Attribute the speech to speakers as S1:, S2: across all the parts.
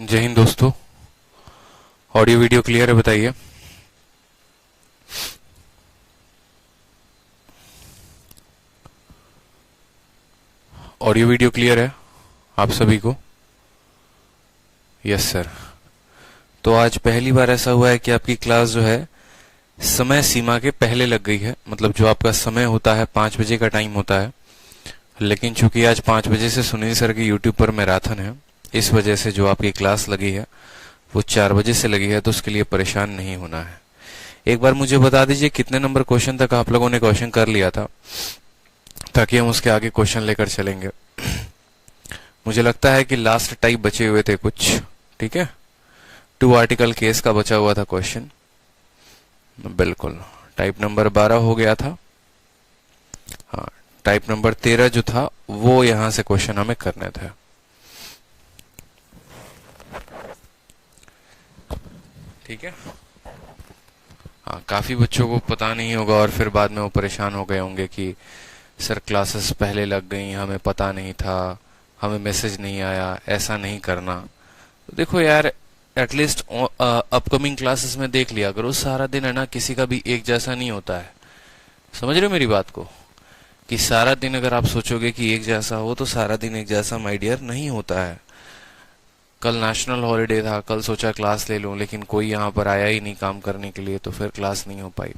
S1: जय हिंद दोस्तों। Audio video clear है? बताइए। ऑडियो वीडियो क्लियर है आप सभी को? Yes sir. तो आज पहली बार ऐसा हुआ है कि आपकी क्लास जो है समय सीमा के पहले लग गई है। मतलब जो आपका समय होता है 5 बजे का टाइम होता है, लेकिन चूंकि आज 5 बजे से सुनील सर के यूट्यूब पर मैराथन है, इस वजह से जो आपकी क्लास लगी है वो 4 बजे से लगी है। तो उसके लिए परेशान नहीं होना है। एक बार मुझे बता दीजिए कितने नंबर क्वेश्चन तक आप लोगों ने क्वेश्चन कर लिया था, ताकि हम उसके आगे क्वेश्चन लेकर चलेंगे। मुझे लगता है कि लास्ट टाइप बचे हुए थे कुछ, ठीक है। 2 आर्टिकल केस का बचा हुआ था क्वेश्चन, बिल्कुल। टाइप नंबर 12 हो गया था। हाँ, टाइप नंबर 13 जो था वो यहां से क्वेश्चन हमें करने थे। ठीक है। हाँ, काफी बच्चों को पता नहीं होगा और फिर बाद में वो परेशान हो गए होंगे कि सर क्लासेस पहले लग गई, हमें पता नहीं था, हमें मैसेज नहीं आया। ऐसा नहीं करना। तो देखो यार, एटलीस्ट अपकमिंग क्लासेस में देख लिया करो। सारा दिन है ना, किसी का भी एक जैसा नहीं होता है। समझ रहे हो मेरी बात को? कि सारा दिन अगर आप सोचोगे कि एक जैसा हो तो सारा दिन एक जैसा माय डियर नहीं होता है। कल नेशनल हॉलिडे था, कल सोचा क्लास ले लूं, लेकिन कोई यहाँ पर आया ही नहीं काम करने के लिए, तो फिर क्लास नहीं हो पाई।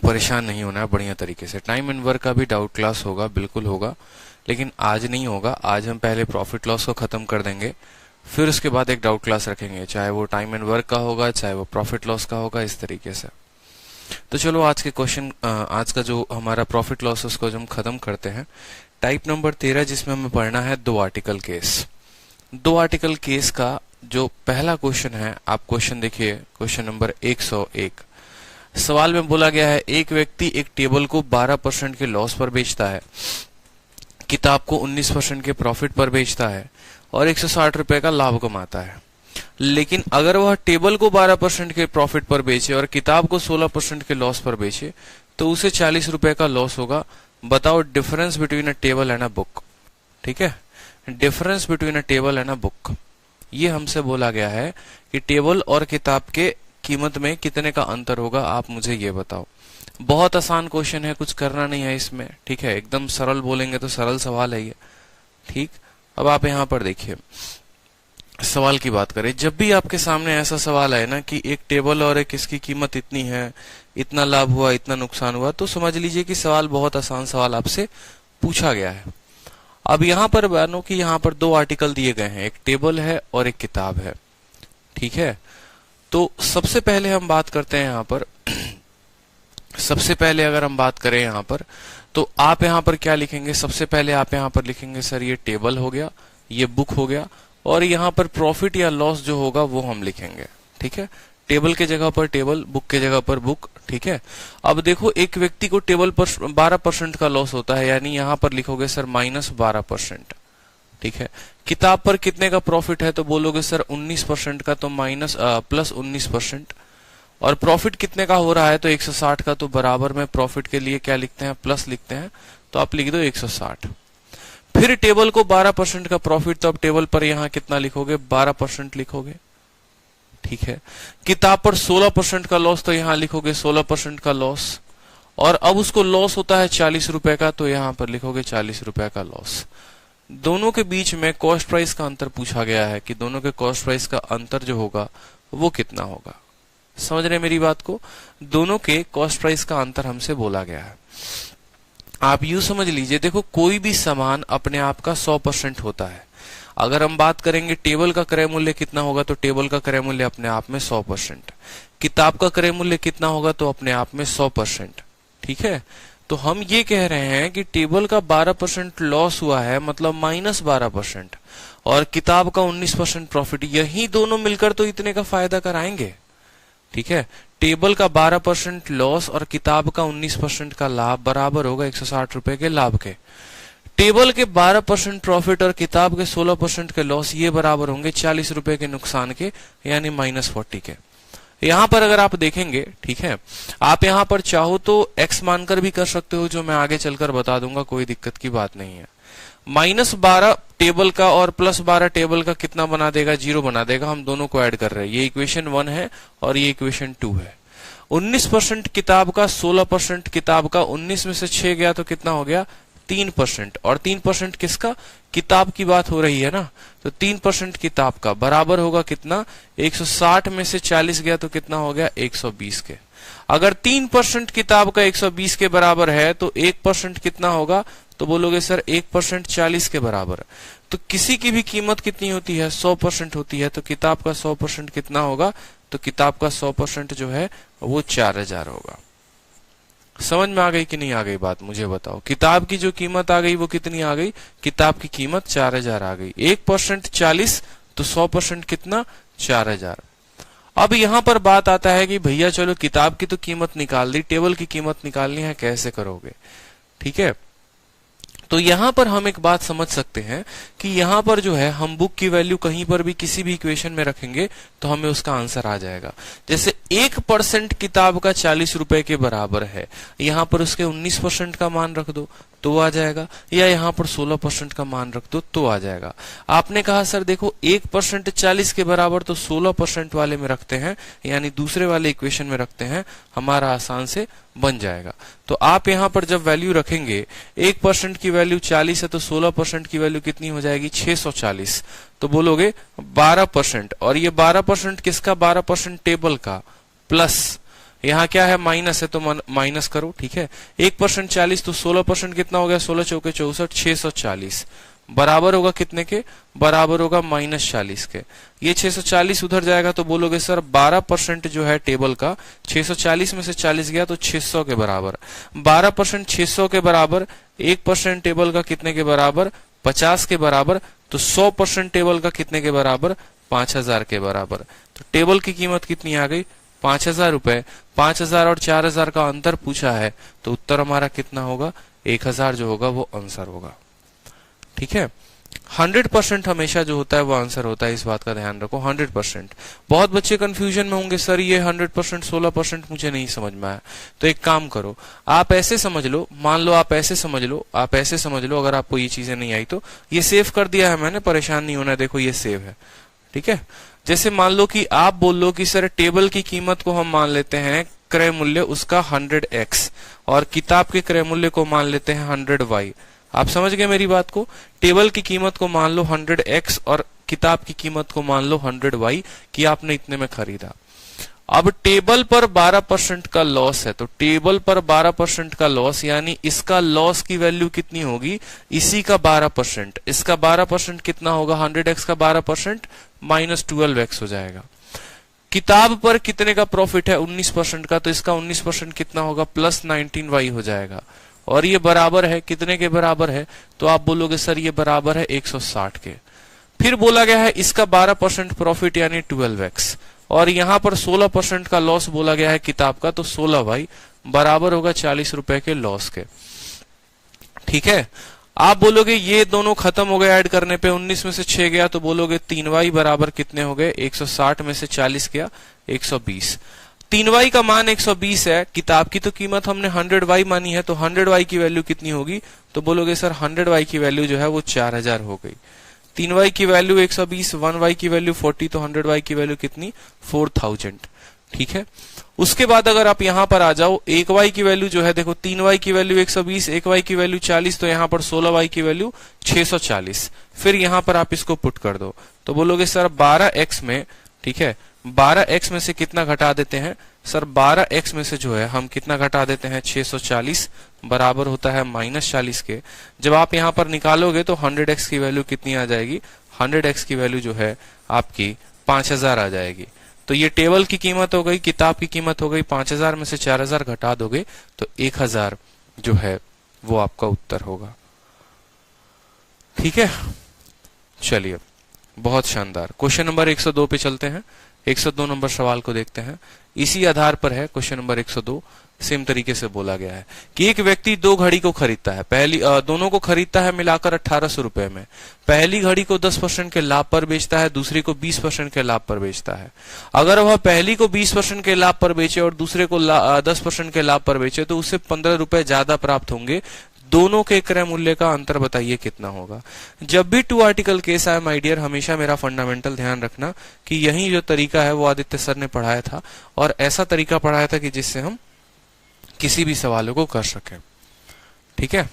S1: परेशान नहीं होना है बढ़िया तरीके से। टाइम एंड वर्क का भी डाउट क्लास होगा, बिल्कुल होगा, लेकिन आज नहीं होगा। आज हम पहले प्रॉफिट लॉस को खत्म कर देंगे, फिर उसके बाद एक डाउट क्लास रखेंगे, चाहे वो टाइम एंड वर्क का होगा, चाहे वो प्रॉफिट लॉस का होगा, इस तरीके से। तो चलो आज के क्वेश्चन, आज का जो हमारा प्रॉफिट लॉस उसको हम खत्म करते हैं। टाइप नंबर 13 जिसमें हमें पढ़ना है 2 आर्टिकल केस। 2 आर्टिकल केस का जो पहला क्वेश्चन है, आप क्वेश्चन देखिए, क्वेश्चन नंबर 101। सवाल में बोला गया है, एक व्यक्ति एक टेबल को 12% के लॉस पर बेचता है, किताब को 19% के प्रॉफिट पर बेचता है और 160 रुपए का लाभ कमाता है। लेकिन अगर वह टेबल को 12% के प्रॉफिट पर बेचे और किताब को 16% के लॉस पर बेचे तो उसे 40 रुपए का लॉस होगा। बताओ difference between a table and a book. ठीक है, difference between a table and a book. ये हमसे बोला गया है कि टेबल और किताब के कीमत में कितने का अंतर होगा, आप मुझे ये बताओ। बहुत आसान क्वेश्चन है, कुछ करना नहीं है इसमें। ठीक है, एकदम सरल बोलेंगे तो सरल सवाल है ये। ठीक, अब आप यहां पर देखिए, सवाल की बात करें। जब भी आपके सामने ऐसा सवाल आए ना कि एक टेबल और एक इसकी कीमत इतनी है, इतना लाभ हुआ, इतना नुकसान हुआ, तो समझ लीजिए कि सवाल बहुत आसान सवाल आपसे पूछा गया है। अब यहां पर मानो कि यहां पर 2 आर्टिकल दिए गए हैं, एक टेबल है और एक किताब है। ठीक है, तो सबसे पहले हम बात करते हैं यहां पर सबसे पहले अगर हम बात करें यहां पर, तो आप यहां पर क्या लिखेंगे? सबसे पहले आप यहां पर लिखेंगे सर ये टेबल हो गया, ये बुक हो गया, और यहां पर प्रॉफिट या लॉस जो होगा वो हम लिखेंगे। ठीक है, टेबल के जगह पर टेबल, बुक के जगह पर बुक। ठीक है, अब देखो एक व्यक्ति को टेबल पर 12% का लॉस होता है, यानी यहां पर लिखोगे सर -12%। ठीक है, किताब पर कितने का प्रॉफिट है तो बोलोगे सर 19% का, तो प्लस 19%। और प्रॉफिट कितने का हो रहा है तो 160 का, तो बराबर में प्रॉफिट के लिए क्या लिखते हैं? प्लस लिखते हैं, तो आप लिख दो 160। फिर टेबल को 12% का प्रॉफिट, तो अब टेबल पर यहां कितना लिखोगे? 12% लिखोगे। ठीक है, किताब पर 16% का लॉस, तो यहां लिखोगे 16% का लॉस। और अब उसको लॉस होता है 40 रुपए का, तो यहां पर लिखोगे 40 रुपए का लॉस। दोनों के बीच में कॉस्ट प्राइस का अंतर पूछा गया है कि दोनों के कॉस्ट प्राइस का अंतर जो होगा वो कितना होगा। समझ रहे मेरी बात को? दोनों के कॉस्ट प्राइस का अंतर हमसे बोला गया है। आप यूं समझ लीजिए, देखो कोई भी सामान अपने आप का 100% होता है। अगर हम बात करेंगे टेबल का क्रय मूल्य कितना होगा, तो टेबल का क्रय मूल्य अपने आप में 100%। किताब का क्रय मूल्य कितना होगा, तो अपने आप में 100%। ठीक है, तो हम ये कह रहे हैं कि टेबल का 12% लॉस हुआ है, मतलब -12%, और किताब का 19% प्रॉफिट, यही दोनों मिलकर तो इतने का फायदा कराएंगे। ठीक है, टेबल का 12% लॉस और किताब का 19% का लाभ बराबर होगा 160 रुपए के लाभ के। टेबल के 12% प्रॉफिट और किताब के 16% के लॉस, ये बराबर होंगे 40 रुपए के नुकसान के, यानी -40 के। यहां पर अगर आप देखेंगे, ठीक है, आप यहां पर चाहो तो x मानकर भी कर सकते हो, जो मैं आगे चलकर बता दूंगा, कोई दिक्कत की बात नहीं है। -12 टेबल का और प्लस 12 टेबल का कितना बना देगा, 0 बना देगा। हम दोनों को ऐड कर रहे हैं, ये इक्वेशन 1 है और ये इक्वेशन 2 है। 19% किताब का, 16% किताब का, 19 में से 6 गया तो कितना हो गया, 3%। और 3% किसका, किताब की बात हो रही है ना, तो 3% किताब का बराबर होगा कितना, 160 में से 40 गया तो कितना हो गया, 120 के। अगर 3% किताब का 120 के बराबर है तो 1% कितना होगा, तो बोलोगे सर 1% 40 के बराबर। तो किसी की भी कीमत कितनी होती है, 100% होती है। तो किताब का 100% कितना होगा, तो किताब का 100% जो है वो 4000 होगा। समझ में आ गई कि नहीं आ गई बात, मुझे बताओ। किताब की जो कीमत आ गई वो कितनी आ गई, किताब की कीमत 4000 आ गई। 1% 40 तो 100% कितना, 4000। अब यहां पर बात आता है कि भैया चलो किताब की तो कीमत निकाल दी, टेबल की कीमत निकालनी है, कैसे करोगे। ठीक है, तो यहां पर हम एक बात समझ सकते हैं कि यहां पर जो है हम बुक की वैल्यू कहीं पर भी किसी भी इक्वेशन में रखेंगे तो हमें उसका आंसर आ जाएगा। जैसे 1% किताब का 40 रुपए के बराबर है, यहां पर उसके 19% का मान रख दो तो आ जाएगा, या यहां पर 16% का मान रख दो तो आ जाएगा। आपने कहा सर देखो 1% 40 के बराबर तो 16% वाले में रखते हैं, यानी दूसरे वाले इक्वेशन में रखते हैं, हमारा आसान से बन जाएगा। तो आप यहां पर जब वैल्यू रखेंगे, 1% की वैल्यू 40 है तो 16% की वैल्यू कितनी हो जाएगी, 640। तो बोलोगे 12%, और ये 12% किसका, 12% टेबल का, प्लस यहाँ क्या है, माइनस है तो माइनस करो। ठीक है, 1% 40 तो 16% कितना हो गया, 16 चौके 64, 640 बराबर होगा कितने के, बराबर होगा -40 के। ये 640 उधर जाएगा तो बोलोगे सर 12% जो है टेबल का, 640 में से 40 गया तो 600 के बराबर। 12% 600 के बराबर, 1% टेबल का कितने के बराबर, 50 के बराबर। तो 100% टेबल का कितने के बराबर, 5000 के बराबर। तो टेबल की कीमत कितनी आ गई, 5000 रुपए। 5000 और 4000 का अंतर पूछा है तो उत्तर हमारा कितना होगा, 1000 जो होगा वो आंसर होगा। ठीक है, 100% हमेशा जो होता है वो आंसर होता है, इस बात का ध्यान रखो। 100%। बहुत बच्चे कंफ्यूजन में होंगे, सर ये 100% 16% मुझे नहीं समझ में आया। तो एक काम करो, आप ऐसे समझ लो, मान लो आप ऐसे समझ लो, आप ऐसे समझ लो, अगर आपको ये चीजें नहीं आई तो ये सेव कर दिया है मैंने, परेशान नहीं होना। देखो ये सेव है, ठीक है। जैसे मान लो कि आप बोल लो कि सर टेबल की कीमत को हम मान लेते हैं क्रय मूल्य उसका 100x, और किताब के क्रय मूल्य को मान लेते हैं 100y। आप समझ गए मेरी बात को। टेबल की कीमत को मान लो 100x और किताब की कीमत को मान लो 100y कि आपने इतने में खरीदा। अब टेबल पर 12% का लॉस है, तो टेबल पर 12% का लॉस, यानी इसका लॉस की वैल्यू कितनी होगी, इसी का 12%। इसका 12% कितना होगा, 100x का 12% -12x हो जाएगा। किताब पर कितने का प्रॉफिट है, 19% का, तो इसका 19% कितना होगा, +19y हो जाएगा। और ये बराबर है कितने के बराबर है, तो आप बोलोगे सर ये बराबर है 160 के। फिर बोला गया है इसका 12% प्रॉफिट यानी 12x, और यहां पर 16% का लॉस बोला गया है किताब का, तो 16y बराबर होगा 40 रुपए के लॉस के। ठीक है, आप बोलोगे ये दोनों खत्म हो गए ऐड करने पे, 19 में से 6 गया तो बोलोगे 3y बराबर कितने हो गए, 160 में से 40 गया 120। 3y का मान 120 है, किताब की तो कीमत हमने 100y मानी है, तो 100y की वैल्यू कितनी होगी, तो बोलोगे सर 100y की वैल्यू जो है वो 4000 हो गई। 3y की वैल्यू 120, 1y की वैल्यू 40, तो 100y की वैल्यू कितनी, 4000। ठीक है, उसके बाद अगर आप यहां पर आ जाओ, 1y की वैल्यू जो है देखो, 3y की वैल्यू 120, 1y की वैल्यू 40, तो यहां पर 16y की वैल्यू 640। फिर यहां पर आप इसको पुट कर दो तो बोलोगे सर 12x में, ठीक है, 12x में से कितना घटा देते हैं, सर 12x में से जो है हम कितना घटा देते हैं, 640 बराबर होता है -40 के। जब आप यहां पर निकालोगे तो 100x की वैल्यू कितनी आ जाएगी, 100x की वैल्यू जो है आपकी 5000 आ जाएगी। तो ये टेबल की कीमत हो गई, किताब की कीमत हो गई, 5000 में से 4000 घटा दोगे तो 1000 जो है वो आपका उत्तर होगा। ठीक है, चलिए बहुत शानदार। क्वेश्चन नंबर 102 पे चलते हैं। 102 नंबर सवाल को देखते हैं। इसी आधार पर है क्वेश्चन नंबर 102। सेम तरीके से बोला गया है कि एक व्यक्ति दो घड़ी को खरीदता है, दोनों को खरीदता है मिलाकर 1800 रुपए में। पहली घड़ी को 10% के लाभ पर बेचता है, दूसरी को 20% के लाभ पर बेचता है। अगर वह पहली को 20% के लाभ पर बेचे और दूसरे को 10% के लाभ पर बेचे तो उसे 15 रुपए ज्यादा प्राप्त होंगे। दोनों के क्रय मूल्य का अंतर बताइए कितना होगा। जब भी टू आर्टिकल केस आए माय डियर, हमेशा मेरा फंडामेंटल ध्यान रखना कि यही जो तरीका है वो आदित्य सर ने पढ़ाया था, और ऐसा तरीका पढ़ाया था कि जिससे हम किसी भी सवालों को कर सकें। ठीक है।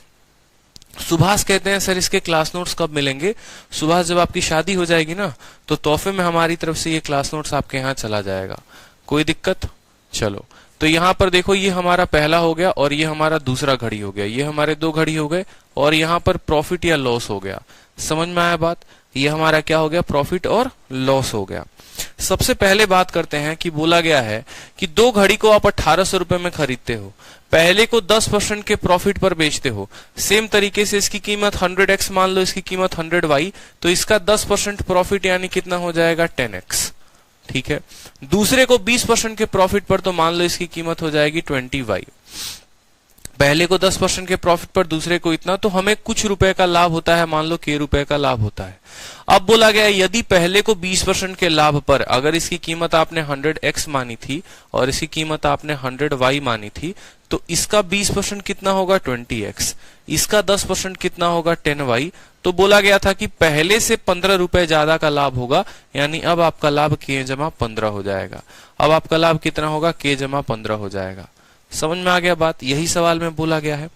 S1: सुभाष कहते हैं सर इसके क्लास नोट्स कब मिलेंगे? सुभाष, जब आपकी शादी हो जाएगी ना तो तोहफे में हमारी तरफ से ये क्लास नोट्स आपके यहाँ चला जाएगा। कोई दिक्कत? चलो, तो यहाँ पर देखो, ये हमारा पहला हो गया और ये हमारा दूसरा घड़ी हो गया, ये हमारे 2 घड़ी हो गए, और यहाँ पर प्रॉफिट या लॉस हो गया। समझ में आया बात? ये हमारा क्या हो गया? प्रॉफिट और लॉस हो गया। सबसे पहले बात करते हैं कि बोला गया है कि 2 घड़ी को आप 1800 रुपए में खरीदते हो, पहले को 10% के प्रॉफिट पर बेचते हो। सेम तरीके से इसकी कीमत 100x मान लो, इसकी कीमत 100y, तो इसका 10% प्रॉफिट यानी कितना हो जाएगा? 10x। ठीक है। दूसरे को 20% के प्रॉफिट पर तो मान लो इसकी कीमत हो जाएगी 20y। पहले को 10% के प्रॉफिट पर, दूसरे को इतना, तो हमें कुछ रुपए का लाभ होता है, मान लो k रुपए का लाभ होता है। अब बोला गया यदि पहले को 20% के लाभ पर अगर इसकी कीमत आपने 100x मानी थी और इसकी कीमत आपने 100y मानी थी, तो इसका 20% कितना होगा? 20x। इसका 10% कितना होगा? 10y। तो बोला गया था कि पहले से 15 रुपए ज्यादा का लाभ होगा, यानी अब आपका लाभ k जमा 15 हो जाएगा। अब आपका लाभ कितना होगा? k जमा 15 हो जाएगा। समझ में आ गया बात? यही सवाल में बोला गया है।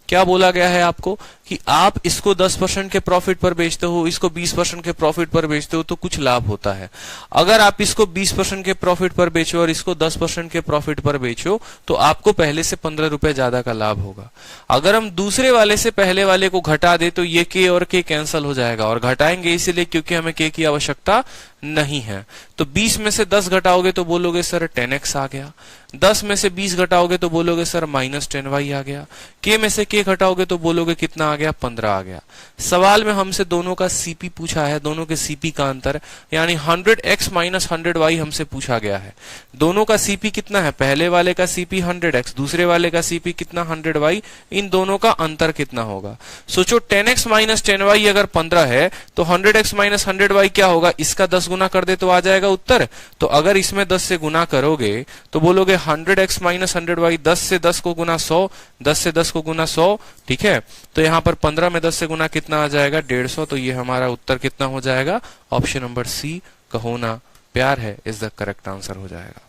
S1: क्या बोला गया है आपको कि आप इसको 10% के प्रॉफिट पर बेचते हो, इसको 20% के प्रॉफिट पर बेचते हो, तो कुछ लाभ होता है। अगर आप इसको 20% के प्रॉफिट पर बेचो और इसको 10% के प्रॉफिट पर बेचो, तो आपको पहले से 15 रुपए ज्यादा का लाभ होगा। अगर हम दूसरे वाले से पहले वाले को घटा दे तो ये k और k कैंसिल हो जाएगा, और घटाएंगे इसीलिए क्योंकि हमें k की आवश्यकता नहीं है। तो 20 में से 10 घटाओगे तो बोलोगे सर 10x आ गया, 10 में से 20 घटाओगे तो बोलोगे सर -10y आ गया, k में से k घटाओगे तो बोलोगे कितना आ गया? 15 आ गया। सवाल में हमसे दोनों का CP पूछा है, दोनों के CP का अंतर यानी 100x माइनस 100y हमसे पूछा गया है। दोनों का CP कितना है? पहले वाले का CP 100x, दूसरे वाले का CP कितना? 100y। इन दोनों का अंतर कितना होगा? सोचो 10x माइनस 10y अगर 15 है तो 100x माइनस 100y क्या होगा? इसका 10 गुना कर दे तो आ जाएगा उत्तर। तो अगर इसमें 10 से गुना करोगे तो बोलोगे 100x माइनस 100y, 10 से 10 को गुना 100, 10 से 10 को गुना 100। ठीक है। तो यहाँ पर 15 में 10 से गुना कितना आ जाएगा? 150। तो ये हमारा उत्तर कितना हो जाएगा? ऑप्शन नंबर सी, कहो ना प्यार है, इज द करेक्ट आंसर हो जाएगा।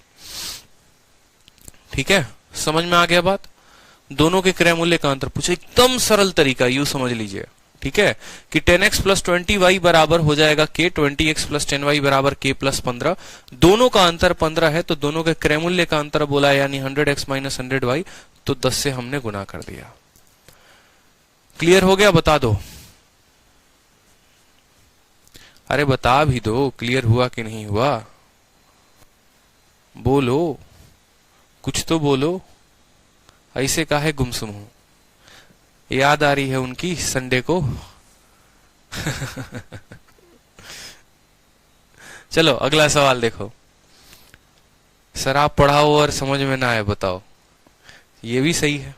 S1: ठीक है, समझ में आ गया बात? दोनों के क्रय मूल्य का अंतर पूछे, एकदम सरल तरीका, यूं समझ लीजिए। ठीक है कि 10x प्लस 20y बराबर हो जाएगा k, 20x प्लस 10y बराबर k प्लस 15। दोनों का अंतर 15 है, तो दोनों के क्रय मूल्य का अंतर बोला यानी 100x माइनस 100y, तो 10 से हमने गुना कर दिया। क्लियर हो गया? बता दो, अरे बता भी दो, क्लियर हुआ कि नहीं हुआ? बोलो, कुछ तो बोलो, ऐसे काहे गुमसुम हो? याद आ रही है उनकी संडे को? चलो अगला सवाल देखो। सर आप पढ़ाओ और समझ में ना आए, बताओ। ये भी सही है।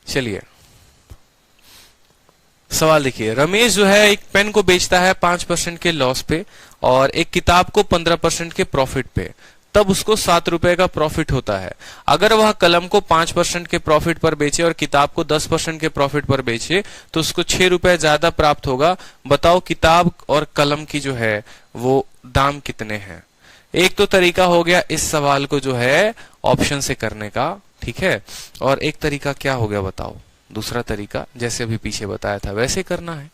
S1: चलिए सवाल देखिए। रमेश जो है एक पेन को बेचता है 5% के लॉस पे और एक किताब को 15% के प्रॉफिट पे, तब उसको 7 रुपए का प्रॉफिट होता है। अगर वह कलम को 5% के प्रॉफिट पर बेचे और किताब को 10% के प्रॉफिट पर बेचे तो उसको 6 रुपए ज्यादा प्राप्त होगा। बताओ किताब और कलम की जो है वो दाम कितने हैं? एक तो तरीका हो गया इस सवाल को जो है ऑप्शन से करने का, ठीक है, और एक तरीका क्या हो गया बताओ? दूसरा तरीका जैसे अभी पीछे बताया था वैसे करना है।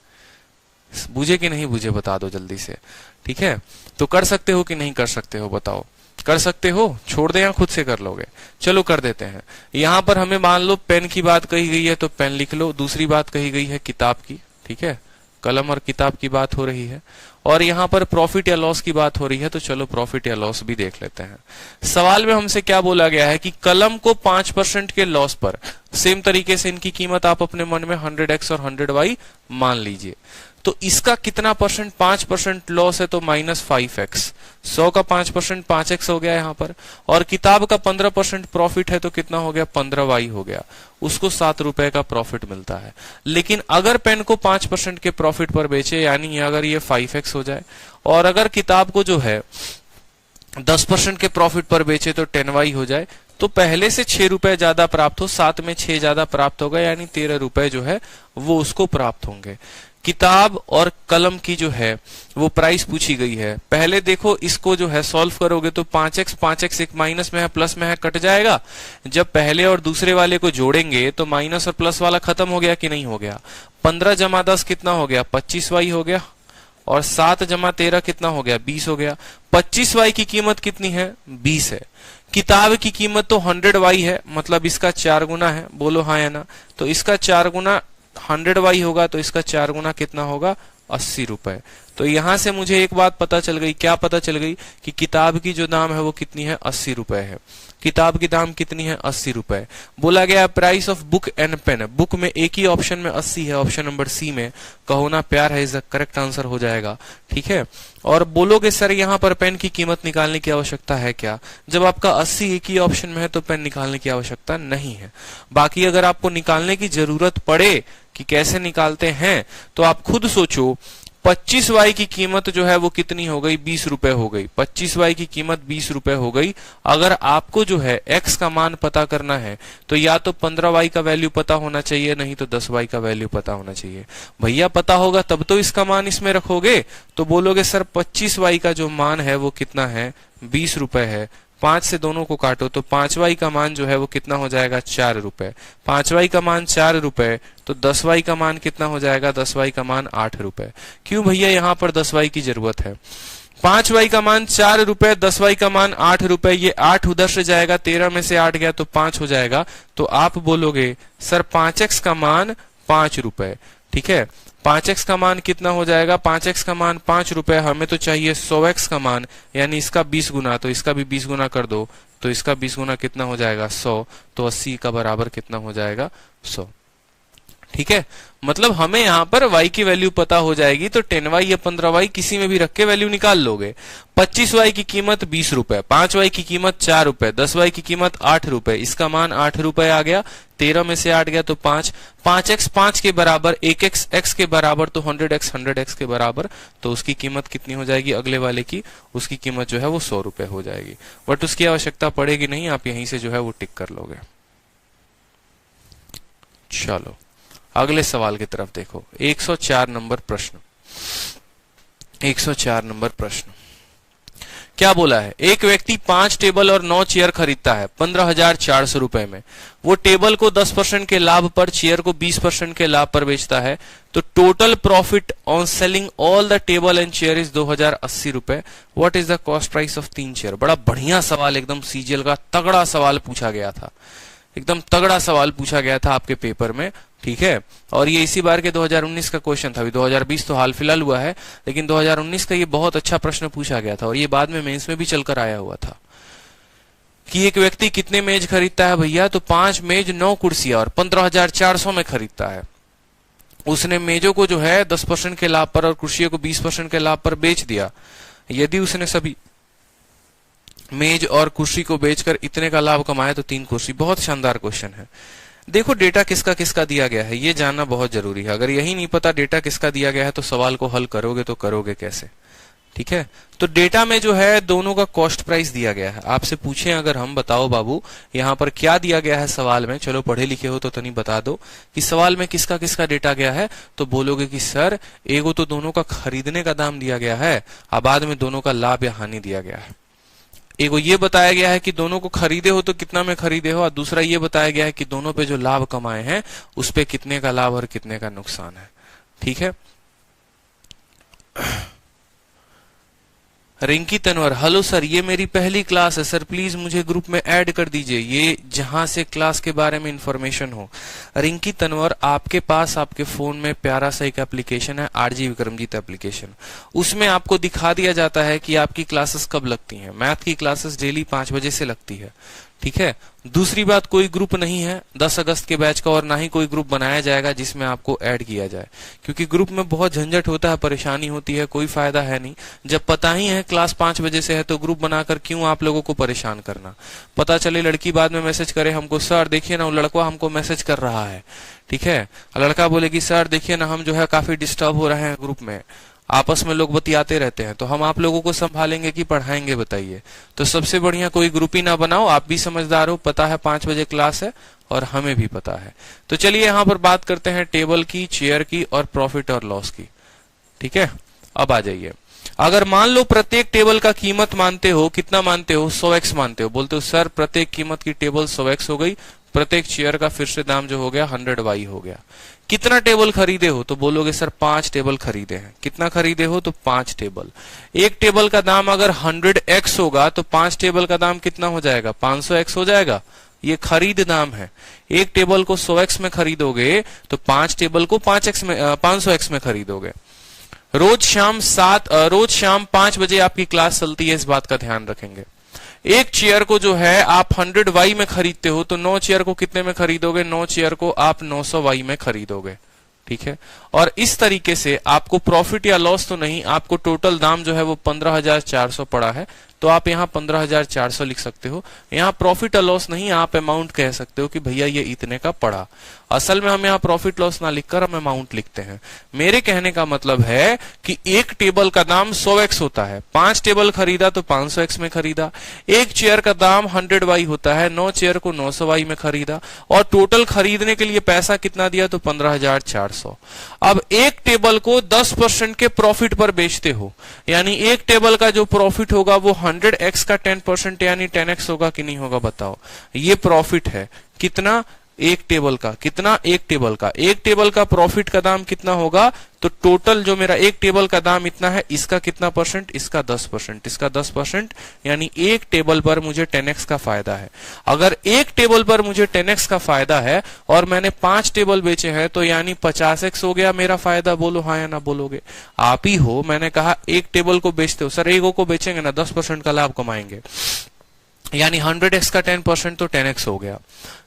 S1: बुझे कि नहीं बुझे बता दो जल्दी से, ठीक है? तो कर सकते हो कि नहीं कर सकते हो बताओ? कर सकते हो? छोड़ दे या खुद से कर लोगे? चलो कर देते हैं। यहां पर हमें मान लो पेन की बात कही गई है तो पेन लिख लो, दूसरी बात कही गई है किताब की, ठीक है, कलम और किताब की बात हो रही है, और यहां पर प्रॉफिट या लॉस की बात हो रही है तो चलो प्रॉफिट या लॉस भी देख लेते हैं। सवाल में हमसे क्या बोला गया है कि कलम को 5% के लॉस पर, सेम तरीके से इनकी कीमत आप अपने मन में 100x और 100y मान लीजिए, तो इसका कितना परसेंट? 5% लॉस है तो -5x, 100 का 5% 5x हो गया यहाँ पर, और किताब का 15% प्रॉफिट है तो कितना हो गया? 15y हो गया। उसको 7 रुपए का प्रॉफिट मिलता है। लेकिन अगर पेन को 5% के प्रॉफिट पर बेचे, यानी अगर ये 5x हो जाए, और अगर किताब को जो है 10% के प्रॉफिट पर बेचे तो 10y हो जाए, तो पहले से 6 रुपए ज्यादा प्राप्त हो, साथ में 6 ज्यादा प्राप्त होगा, यानी 13 रुपए जो है वो उसको प्राप्त होंगे। किताब और कलम की जो है वो प्राइस पूछी गई है। पहले देखो इसको जो है सॉल्व करोगे तो 5x एक माइनस में है प्लस में है कट जाएगा। जब पहले और दूसरे वाले को जोड़ेंगे तो माइनस और प्लस वाला खत्म हो गया कि नहीं हो गया। 15 जमा 10 कितना हो गया, 25y हो गया, और 7 जमा 13 कितना हो गया, 20 हो गया। 25y की कीमत कितनी है, 20 है। किताब की कीमत तो 100y है, मतलब इसका 4 गुना है, बोलो हाँ या ना। तो इसका 4 गुना 100y होगा, तो इसका 4 गुना कितना होगा, 80 रुपए। तो यहां से मुझे एक बात पता चल गई, क्या पता चल गई कि किताब की जो दाम है वो कितनी है, 80 रुपए है। किताब की दाम कितनी है, 80 रुपए। बोला गया price of book and pen, book में एक ही ऑप्शन में 80 है, ऑप्शन नंबर सी में कहो ना प्यार है इज द करेक्ट आंसर हो जाएगा। ठीक है, और बोलोगे सर यहाँ पर पेन की कीमत निकालने की आवश्यकता है क्या, जब आपका 80 एक ही ऑप्शन में है तो पेन निकालने की आवश्यकता नहीं है। बाकी अगर आपको निकालने की जरूरत पड़े कि कैसे निकालते हैं तो आप खुद सोचो। 25y की कीमत जो है वो कितनी हो गई, 20 रुपए हो गई। 25y की कीमत 20 रुपए हो गई। अगर आपको जो है x का मान पता करना है तो या तो 15y का वैल्यू पता होना चाहिए, नहीं तो 10y का वैल्यू पता होना चाहिए। भैया पता होगा तब तो इसका मान इसमें रखोगे, तो बोलोगे सर 25y का जो मान है वो कितना है, 20 रुपए है। 5 से दोनों को काटो तो 5y का मान जो है वो कितना हो जाएगा, 4 रुपए। 5y का मान 4 रुपए, तो 10y का मान कितना हो जाएगा, 10y का मान 8 रुपए। क्यों भैया यहाँ पर 10y की जरूरत है। 5y का मान 4 रुपए, 10y का मान 8 रुपए, ये 8 उधर से जाएगा, 13 में से 8 गया तो 5 हो जाएगा। तो आप बोलोगे सर 5x का मान 5 रुपए। ठीक है, 5x का मान कितना हो जाएगा, 5x का मान 5 रुपए, हमें तो चाहिए 100x का मान, यानी इसका 20 गुना, तो इसका भी 20 गुना कर दो, तो इसका 20 गुना कितना हो जाएगा, 100, तो 80 का बराबर कितना हो जाएगा, 100। ठीक है, मतलब हमें यहाँ पर y की वैल्यू पता हो जाएगी, तो 10y या 15y किसी में भी रख के वैल्यू निकाल लोगे। 25y की कीमत 20 रुपए, 5y की कीमत 4 रुपए, 10y की कीमत 8 रुपए, इसका मान 8 रुपए आ गया। 13 में से 8 गया तो 5, 5x 5 के बराबर, 1x x के बराबर, तो 100x के बराबर, तो उसकी कीमत कितनी हो जाएगी, अगले वाले की, उसकी कीमत जो है वो 100 रुपए हो जाएगी। बट उसकी आवश्यकता पड़ेगी नहीं, आप यहीं से जो है वो टिक कर लोगे। चलो अगले सवाल की तरफ देखो, 104 नंबर प्रश्न। 104 नंबर प्रश्न क्या बोला है, एक व्यक्ति 5 टेबल और 9 चेयर खरीदता है 15,400 रुपए में। वो टेबल को 10% के लाभ पर, चेयर को 20% के लाभ पर बेचता है, तो total profit on selling all the table and chair is 2080 रुपए। What is the cost price of 3 chair. बड़ा बढ़िया सवाल, एकदम सीजीएल का तगड़ा सवाल पूछा गया था, एकदम तगड़ा सवाल पूछा गया था आपके पेपर में। ठीक है, और ये इसी बार के 2019 का क्वेश्चन था। अभी 2020 तो हाल फिलहाल हुआ है, लेकिन 2019 का ये बहुत अच्छा प्रश्न पूछा गया था, और ये बाद में मेंस में भी चलकर आया हुआ था कि एक व्यक्ति कितने मेज खरीदता है भैया, तो 5 मेज 9 कुर्सियां और 15,400 में खरीदता है। उसने मेजों को जो है 10% के लाभ पर और कुर्सियों को 20% के लाभ पर बेच दिया। यदि उसने सभी मेज और कुर्सी को बेचकर इतने का लाभ कमाया तो 3 कुर्सी। बहुत शानदार क्वेश्चन है। देखो डेटा किसका किसका दिया गया है ये जानना बहुत जरूरी है। अगर यही नहीं पता डेटा किसका दिया गया है तो सवाल को हल करोगे तो करोगे कैसे। ठीक है, तो डेटा में जो है दोनों का कॉस्ट प्राइस दिया गया है। आपसे पूछे अगर हम, बताओ बाबू यहाँ पर क्या दिया गया है सवाल में, चलो पढ़े लिखे हो तो तनी बता दो कि सवाल में किसका किसका डेटा गया है। तो बोलोगे कि सर एगो तो दोनों का खरीदने का दाम दिया गया है, और बाद में दोनों का लाभ या हानि दिया गया है। एगो ये बताया गया है कि दोनों को खरीदे हो तो कितना में खरीदे हो, और दूसरा ये बताया गया है कि दोनों पे जो लाभ कमाए हैं उस पे कितने का लाभ और कितने का नुकसान है। ठीक है, रिंकी तनवर, हेलो सर ये मेरी पहली क्लास है सर, प्लीज मुझे ग्रुप में ऐड कर दीजिए, ये जहां से क्लास के बारे में इंफॉर्मेशन हो। रिंकी तनवर, आपके पास आपके फोन में प्यारा सा एक एप्लीकेशन है, आरजी विक्रमजीत एप्लीकेशन। उसमें आपको दिखा दिया जाता है कि आपकी क्लासेस कब लगती हैं। मैथ की क्लासेस डेली 5 बजे से लगती है। ठीक है, दूसरी बात कोई ग्रुप नहीं है 10 अगस्त के बैच का, और ना ही कोई ग्रुप बनाया जाएगा जिसमें आपको ऐड किया जाए, क्योंकि ग्रुप में बहुत झंझट होता है, परेशानी होती है, कोई फायदा है नहीं। जब पता ही है क्लास 5 बजे से है तो ग्रुप बनाकर क्यों आप लोगों को परेशान करना। पता चले लड़की बाद में मैसेज करे हमको, सर देखिए ना वो लड़का हमको मैसेज कर रहा है। ठीक है, लड़का बोलेगी सर देखिए ना हम जो है काफी डिस्टर्ब हो रहे हैं ग्रुप में। आपस में लोग बतियाते रहते हैं, तो हम आप लोगों को संभालेंगे कि पढ़ाएंगे, बताइए। तो सबसे बढ़िया कोई ग्रुप ही ना बनाओ, आप भी समझदार हो, पता है 5 बजे क्लास है और हमें भी पता है। तो चलिए यहाँ पर बात करते हैं टेबल की, चेयर की और प्रॉफिट और लॉस की। ठीक है, अब आ जाइए। अगर मान लो प्रत्येक टेबल का कीमत मानते हो, कितना मानते हो, 100x मानते हो, बोलते हो सर प्रत्येक कीमत की टेबल 100x हो गई, प्रत्येक चेयर का फिर से दाम जो हो गया 100y हो गया। कितना टेबल खरीदे हो, तो बोलोगे सर 5 टेबल खरीदे हैं। कितना खरीदे हो, तो 5 टेबल। एक टेबल का दाम अगर 100x होगा तो 5 टेबल का दाम कितना हो जाएगा, 500x हो जाएगा। ये खरीद दाम है। एक टेबल को 100x में खरीदोगे तो 5 टेबल को 500x में खरीदोगे। रोज शाम 5 बजे आपकी क्लास चलती है, इस बात का ध्यान रखेंगे। एक चेयर को जो है आप 100y में खरीदते हो तो 9 चेयर को कितने में खरीदोगे, 9 चेयर को आप 900y में खरीदोगे। ठीक है, और इस तरीके से आपको प्रॉफिट या लॉस तो नहीं, आपको टोटल दाम जो है वो 15,400 पड़ा है, तो आप यहाँ 15,400 लिख सकते हो। यहाँ प्रॉफिट और लॉस नहीं, आप अमाउंट कह सकते हो कि भैया ये इतने का पड़ा। असल में हम यहाँ प्रॉफिट लॉस ना लिखकर हम अमाउंट लिखते हैं। मेरे कहने का मतलब है कि एक टेबल का दाम 100x होता है, 5 टेबल खरीदा तो 500x में खरीदा। एक चेयर का दाम 100y होता है, 9 चेयर को 900y में खरीदा, और टोटल खरीदने के लिए पैसा कितना दिया, तो 15,400। अब एक टेबल को 10% के प्रॉफिट पर बेचते हो, यानी एक टेबल का जो प्रॉफिट होगा वो 100x का 10% यानी 10x होगा कि नहीं होगा, बताओ। ये प्रॉफिट है कितना, एक टेबल का। कितना, एक टेबल का प्रॉफिट का दाम कितना होगा, तो टोटल जो मेरा एक टेबल का दाम इतना है, इसका कितना परसेंट, इसका 10%, इसका 10%, यानी एक टेबल पर मुझे 10x का फायदा है। अगर एक टेबल पर मुझे 10x का फायदा है और मैंने 5 टेबल बेचे हैं तो यानी 50x हो गया मेरा फायदा। बोलो हाँ या ना बोलोगे, आप ही हो। मैंने कहा एक टेबल को बेचते हो, सर एगो को बेचेंगे ना 10% का लाभ कमाएंगे, यानी 100x का 10% तो 10x हो गया।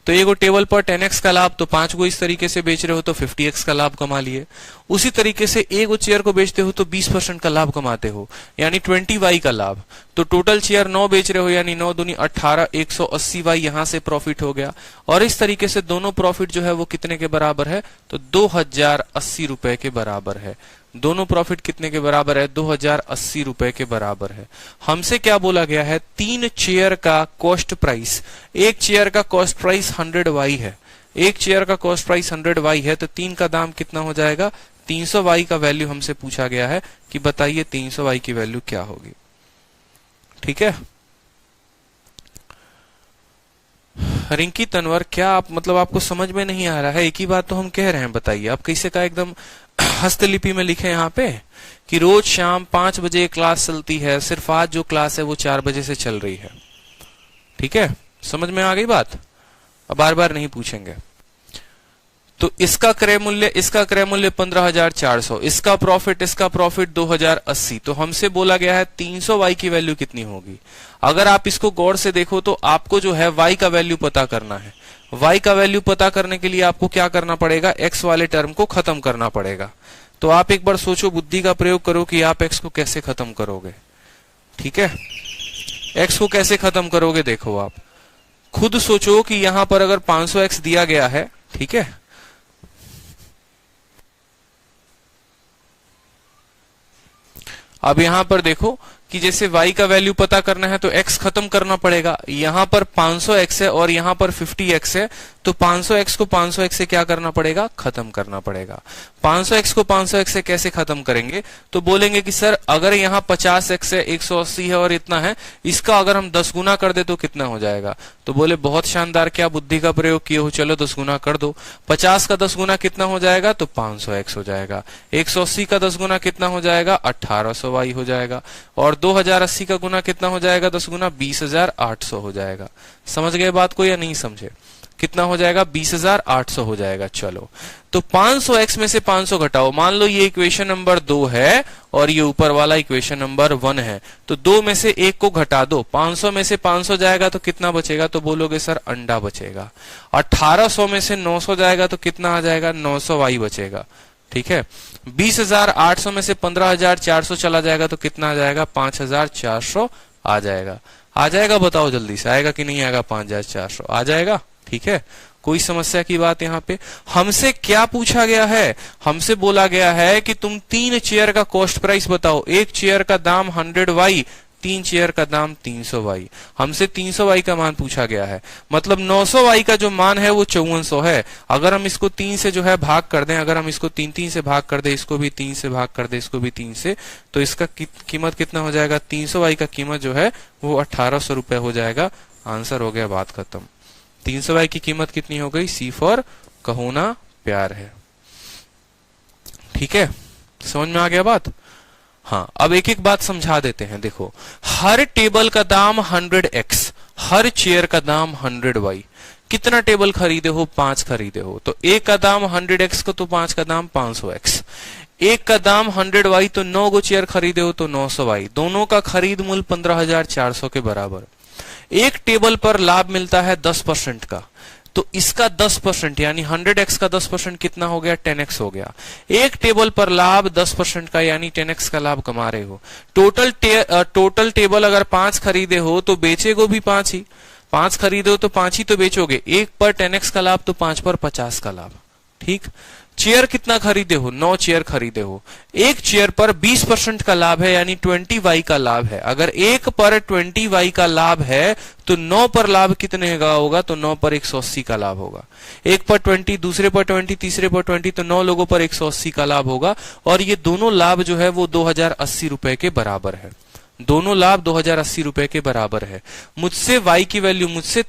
S1: तो एगो टेबल पर 10x का लाभ, तो 5 को इस तरीके से बेच रहे हो तो 50x का लाभ कमा लिए। उसी तरीके से एगो चेयर को बेचते हो तो 20% का लाभ कमाते हो, यानी 20y का लाभ। तो टोटल चेयर 9 बेच रहे हो, यानी 9 दूनी 18, 180y यहां से प्रॉफिट हो गया। और इस तरीके से दोनों प्रॉफिट जो है वो कितने के बराबर है, तो 2080 रुपए के बराबर है। दोनों प्रॉफिट कितने के बराबर है, 2080 रुपए के बराबर है। हमसे क्या बोला गया है, 3 चेयर का कॉस्ट प्राइस, एक चेयर का कॉस्ट प्राइस 100y है, एक चेयर का कॉस्ट प्राइस 100y है, तो 3 का दाम कितना हो जाएगा, 300y का वैल्यू हमसे पूछा गया है कि बताइए 300y की वैल्यू क्या होगी। ठीक है, रिंकी तनवर, क्या आप मतलब आपको समझ में नहीं आ रहा है? एक ही बात तो हम कह रहे हैं, बताइए आप कैसे का एकदम हस्तलिपि में लिखे यहाँ पे कि रोज शाम 5 बजे क्लास चलती है, सिर्फ आज जो क्लास है वो 4 बजे से चल रही है। ठीक है, समझ में आ गई बात? अब बार बार नहीं पूछेंगे। तो इसका क्रय मूल्य 15,400, इसका प्रॉफिट 2,080। तो हमसे बोला गया है 300y की वैल्यू कितनी होगी। अगर आप इसको गौर से देखो तो आपको जो है y का वैल्यू पता करना है। y का वैल्यू पता करने के लिए आपको क्या करना पड़ेगा, x वाले टर्म को खत्म करना पड़ेगा। तो आप एक बार सोचो, बुद्धि का प्रयोग करो कि आप x को कैसे खत्म करोगे। ठीक है, x को कैसे खत्म करोगे, देखो आप खुद सोचो कि यहां पर अगर 500x दिया गया है, ठीक है, अब यहां पर देखो कि जैसे y का वैल्यू पता करना है तो x खत्म करना पड़ेगा। यहां पर 500x है और यहां पर 50x है, तो 500x को 500x से क्या करना पड़ेगा, खत्म करना पड़ेगा। 500x को 500x से कैसे खत्म करेंगे, तो बोलेंगे कि सर अगर यहाँ 50x है, 180 है और इतना है, इसका अगर हम 10 गुना कर दे तो कितना हो जाएगा। तो बोले बहुत शानदार, क्या बुद्धि का प्रयोग किए हो, चलो 10 गुना कर दो। 50 का 10 गुना कितना हो जाएगा, तो 500x हो जाएगा। 180 का 10 गुना कितना हो जाएगा, 1800y हो जाएगा। और 2080 का गुना कितना हो जाएगा, 10 गुना 20,800 हो जाएगा। समझ गए बात को या नहीं समझे? कितना हो जाएगा, 20,800 हो जाएगा। चलो, तो 500x में से 500 घटाओ। मान लो ये इक्वेशन नंबर 2 है और ये ऊपर वाला इक्वेशन नंबर 1 है, तो 2 में से 1 को घटा दो। 500 में से 500 जाएगा तो कितना बचेगा, तो बोलोगे सर अंडा बचेगा। 1800 में से 900 जाएगा तो कितना आ जाएगा, 900y बचेगा। ठीक है, 20,800 में से 15,400 चला जाएगा तो कितना आ जाएगा, 5,400 आ जाएगा। आ जाएगा, बताओ जल्दी से, आएगा कि नहीं आएगा, 5,400 आ जाएगा। ठीक है, कोई समस्या की बात यहाँ पे? हमसे क्या पूछा गया है? हमसे बोला गया है कि तुम 3 चेयर का कॉस्ट प्राइस बताओ। एक चेयर का दाम 100y, 3 चेयर का दाम 300y। हमसे 300y का मान पूछा गया है, मतलब 900y का जो मान है वो 5400 है। अगर हम इसको 3 से जो है भाग कर दें, अगर हम इसको 3 से भाग कर दें, इसको भी 3 से भाग कर दें, इसको भी 3 से, तो इसका कीमत कितना हो जाएगा? 300y का कीमत जो है वो 1800 रुपए हो जाएगा। आंसर हो गया, बात खत्म। 300y की कीमत कितनी हो गई? सी फॉर कहो ना प्यार है। ठीक है, समझ में आ गया बात? हाँ, अब एक एक बात समझा देते हैं। देखो, हर टेबल का दाम 100x, हर चेयर का दाम 100y। कितना टेबल खरीदे हो? 5 खरीदे हो, तो एक का दाम 100x को तो 5 का दाम 500x। एक का दाम 100y तो 9 गो चेयर खरीदे हो तो 900y। दोनों का खरीद मूल्य 15,400 के बराबर। एक टेबल पर लाभ मिलता है 10% का, तो इसका 10% यानी 100x का 10% कितना हो गया? 10x हो गया। एक टेबल पर लाभ 10% का यानी 10x का लाभ कमा रहे हो। टोटल टेबल अगर 5 खरीदे हो तो बेचेगो भी 5 ही। 5 खरीदे हो तो 5 ही तो बेचोगे। एक पर 10x का लाभ तो 5 पर 50 का लाभ। ठीक। चेयर कितना खरीदे हो? 9 चेयर खरीदे हो। एक चेयर पर 20% का लाभ है यानी 20y का लाभ है। अगर एक पर 20y का लाभ है तो 9 पर लाभ कितने का होगा? तो 9 पर 180 का लाभ होगा। एक पर 20, दूसरे पर 20, तीसरे पर 20, तो 9 लोगों पर 180 का लाभ होगा। और ये दोनों लाभ जो है वो 2080 रुपए के बराबर है। दोनों लाभ 2080 रुपए के बराबर है। मुझसे y की वैल्यू, मुझसे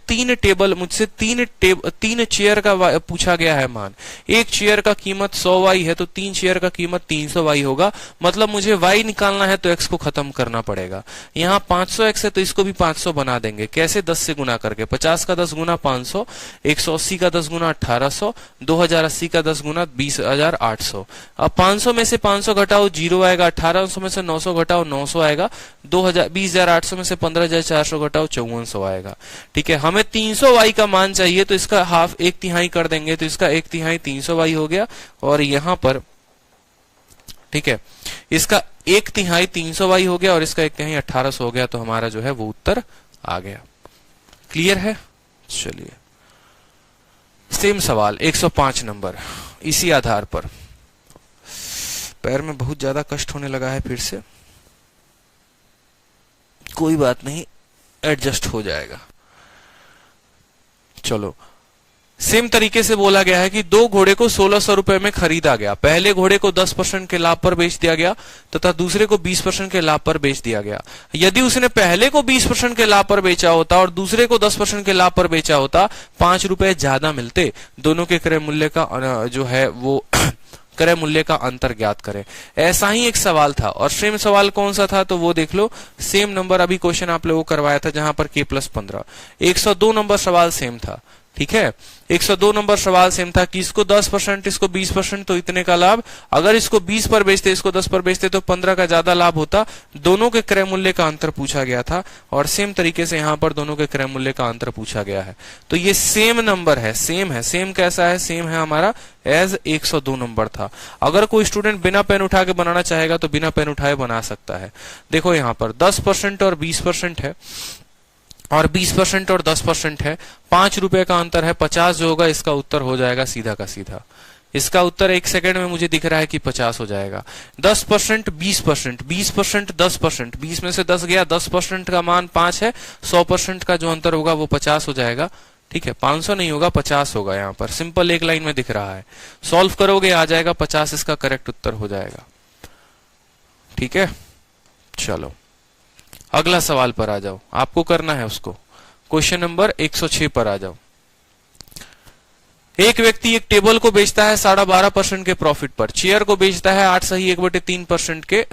S1: 3 चेयर का पूछा गया है मान। एक चेयर का कीमत 100y है तो 3 चेयर का कीमत 300y होगा। मतलब मुझे y निकालना है तो x को खत्म करना पड़ेगा। यहाँ 500x है तो इसको भी 500 बना देंगे। कैसे? 10 से गुना करके। 50 का 10 गुना 500, 180 का 10 गुना 1800, 2080 का 10 गुना 20,800। अब 500 में से 500 घटाओ 0 आएगा, 1800 में से 900 घटाओ 900 आएगा, 20,800 में से 15,400 घटाओ 5400 आएगा। ठीक है, हमें 300y का मान चाहिए तो इसका हाफ 1/3 कर देंगे, तो इसका 1/3 300y हो गया। और यहां पर ठीक है, इसका 1/3 300y हो गया और इसका 1/3 1800 हो गया। तो हमारा जो है वो उत्तर आ गया। क्लियर है? चलिए, सेम सवाल 105 नंबर। इसी आधार पर पैर में बहुत ज्यादा कष्ट होने लगा है फिर से। कोई बात नहीं, एडजस्ट हो जाएगा। चलो, सेम तरीके से बोला गया है कि 2 घोड़े को 1600 रुपए में खरीदा गया। पहले घोड़े को 10% के लाभ पर बेच दिया गया तथा दूसरे को 20% के लाभ पर बेच दिया गया। यदि उसने पहले को 20% के लाभ पर बेचा होता और दूसरे को 10% के लाभ पर बेचा होता, 5 रुपए ज्यादा मिलते। दोनों के क्रय मूल्य का जो है वो क्रय मूल्य का अंतर ज्ञात करें। ऐसा ही एक सवाल था और सेम सवाल कौन सा था तो वो देख लो। सेम नंबर अभी क्वेश्चन आप लोगों को करवाया था जहां पर k+15। 102 नंबर सवाल सेम था। ठीक है, 102 नंबर सवाल सेम था कि इसको 10%, इसको 20%, तो इतने का लाभ। अगर इसको 20 पर बेचते, इसको 10 पर बेचते तो 15 का ज्यादा लाभ होता। दोनों के क्रय मूल्य का अंतर पूछा गया था और सेम तरीके से यहाँ पर दोनों के क्रय मूल्य का अंतर पूछा गया है। तो ये सेम नंबर है, सेम है। सेम कैसा है? सेम है हमारा एज 102 नंबर था। अगर कोई स्टूडेंट बिना पेन उठा के बनाना चाहेगा तो बिना पेन उठाए बना सकता है। देखो यहाँ पर 10% और 20% है और 20% और 10% है। 5 रुपए का अंतर है। 50 जो होगा इसका उत्तर हो जाएगा सीधा का सीधा। इसका उत्तर 1 सेकंड में मुझे दिख रहा है कि 50 हो जाएगा। 10% 20%, 20% 10%, 20 में से 10 गया, 10% का मान 5 है। 100% का जो अंतर होगा वो 50 हो जाएगा। ठीक है, 500 नहीं होगा, 50 होगा। यहाँ पर सिंपल एक लाइन में दिख रहा है। सॉल्व करोगे आ जाएगा 50, इसका करेक्ट उत्तर हो जाएगा। ठीक है, चलो अगला सवाल पर आ जाओ। आपको करना है उसको। क्वेश्चन नंबर 106 पर आ जाओ। एक व्यक्ति एक टेबल को बेचता है 12.5% के प्रॉफिट पर, चेयर को बेचता है 8.1/3% के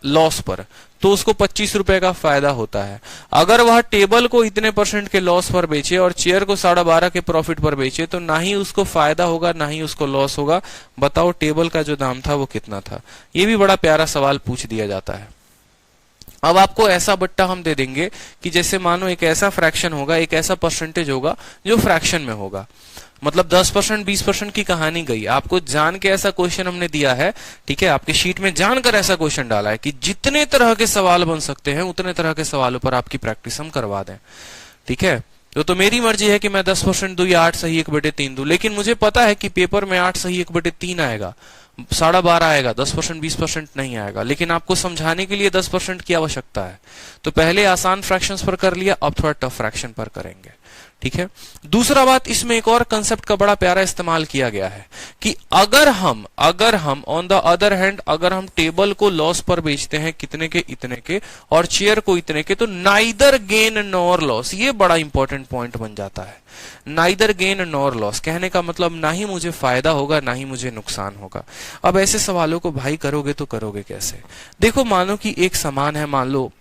S1: लॉस पर, तो उसको 25 रुपए का फायदा होता है। अगर वह टेबल को इतने % के लॉस पर बेचे और चेयर को 12.5 के प्रॉफिट पर बेचे तो ना ही उसको फायदा होगा ना ही उसको लॉस होगा। बताओ टेबल का जो दाम था वो कितना था। ये भी बड़ा प्यारा सवाल पूछ दिया जाता है। अब आपको ऐसा बट्टा हम दे देंगे कि जैसे मानो एक ऐसा फ्रैक्शन होगा, एक ऐसा परसेंटेज होगा जो फ्रैक्शन में होगा। मतलब 10% 20% की कहानी गई। आपको जान के ऐसा क्वेश्चन हमने दिया है। ठीक है, आपके शीट में जानकर ऐसा क्वेश्चन डाला है कि जितने तरह के सवाल बन सकते हैं उतने तरह के सवालों पर आपकी प्रैक्टिस हम करवा दें। ठीक है, तो मेरी मर्जी है कि मैं 10% दूं या 8 सही 1/3 दूं, लेकिन मुझे पता है कि पेपर में 8 सही 1/3 आएगा, 12.5 आएगा, 10% 20% नहीं आएगा। लेकिन आपको समझाने के लिए 10% की आवश्यकता है, तो पहले आसान फ्रैक्शंस पर कर लिया, अब थोड़ा टफ फ्रैक्शन पर करेंगे। ठीक है। दूसरा बात, इसमें एक और कंसेप्ट का बड़ा प्यारा इस्तेमाल किया गया है कि अगर हम ऑन द अदर हैंड अगर हम टेबल को लॉस पर बेचते हैं कितने के इतने के और चेयर को इतने के, तो नाइदर गेन नॉर लॉस, ये बड़ा इंपॉर्टेंट पॉइंट बन जाता है। नाइदर गेन नॉर लॉस कहने का मतलब ना ही मुझे फायदा होगा ना ही मुझे नुकसान होगा। अब ऐसे सवालों को भाई करोगे तो करोगे कैसे? देखो, मानो कि एक सामान है, मान लो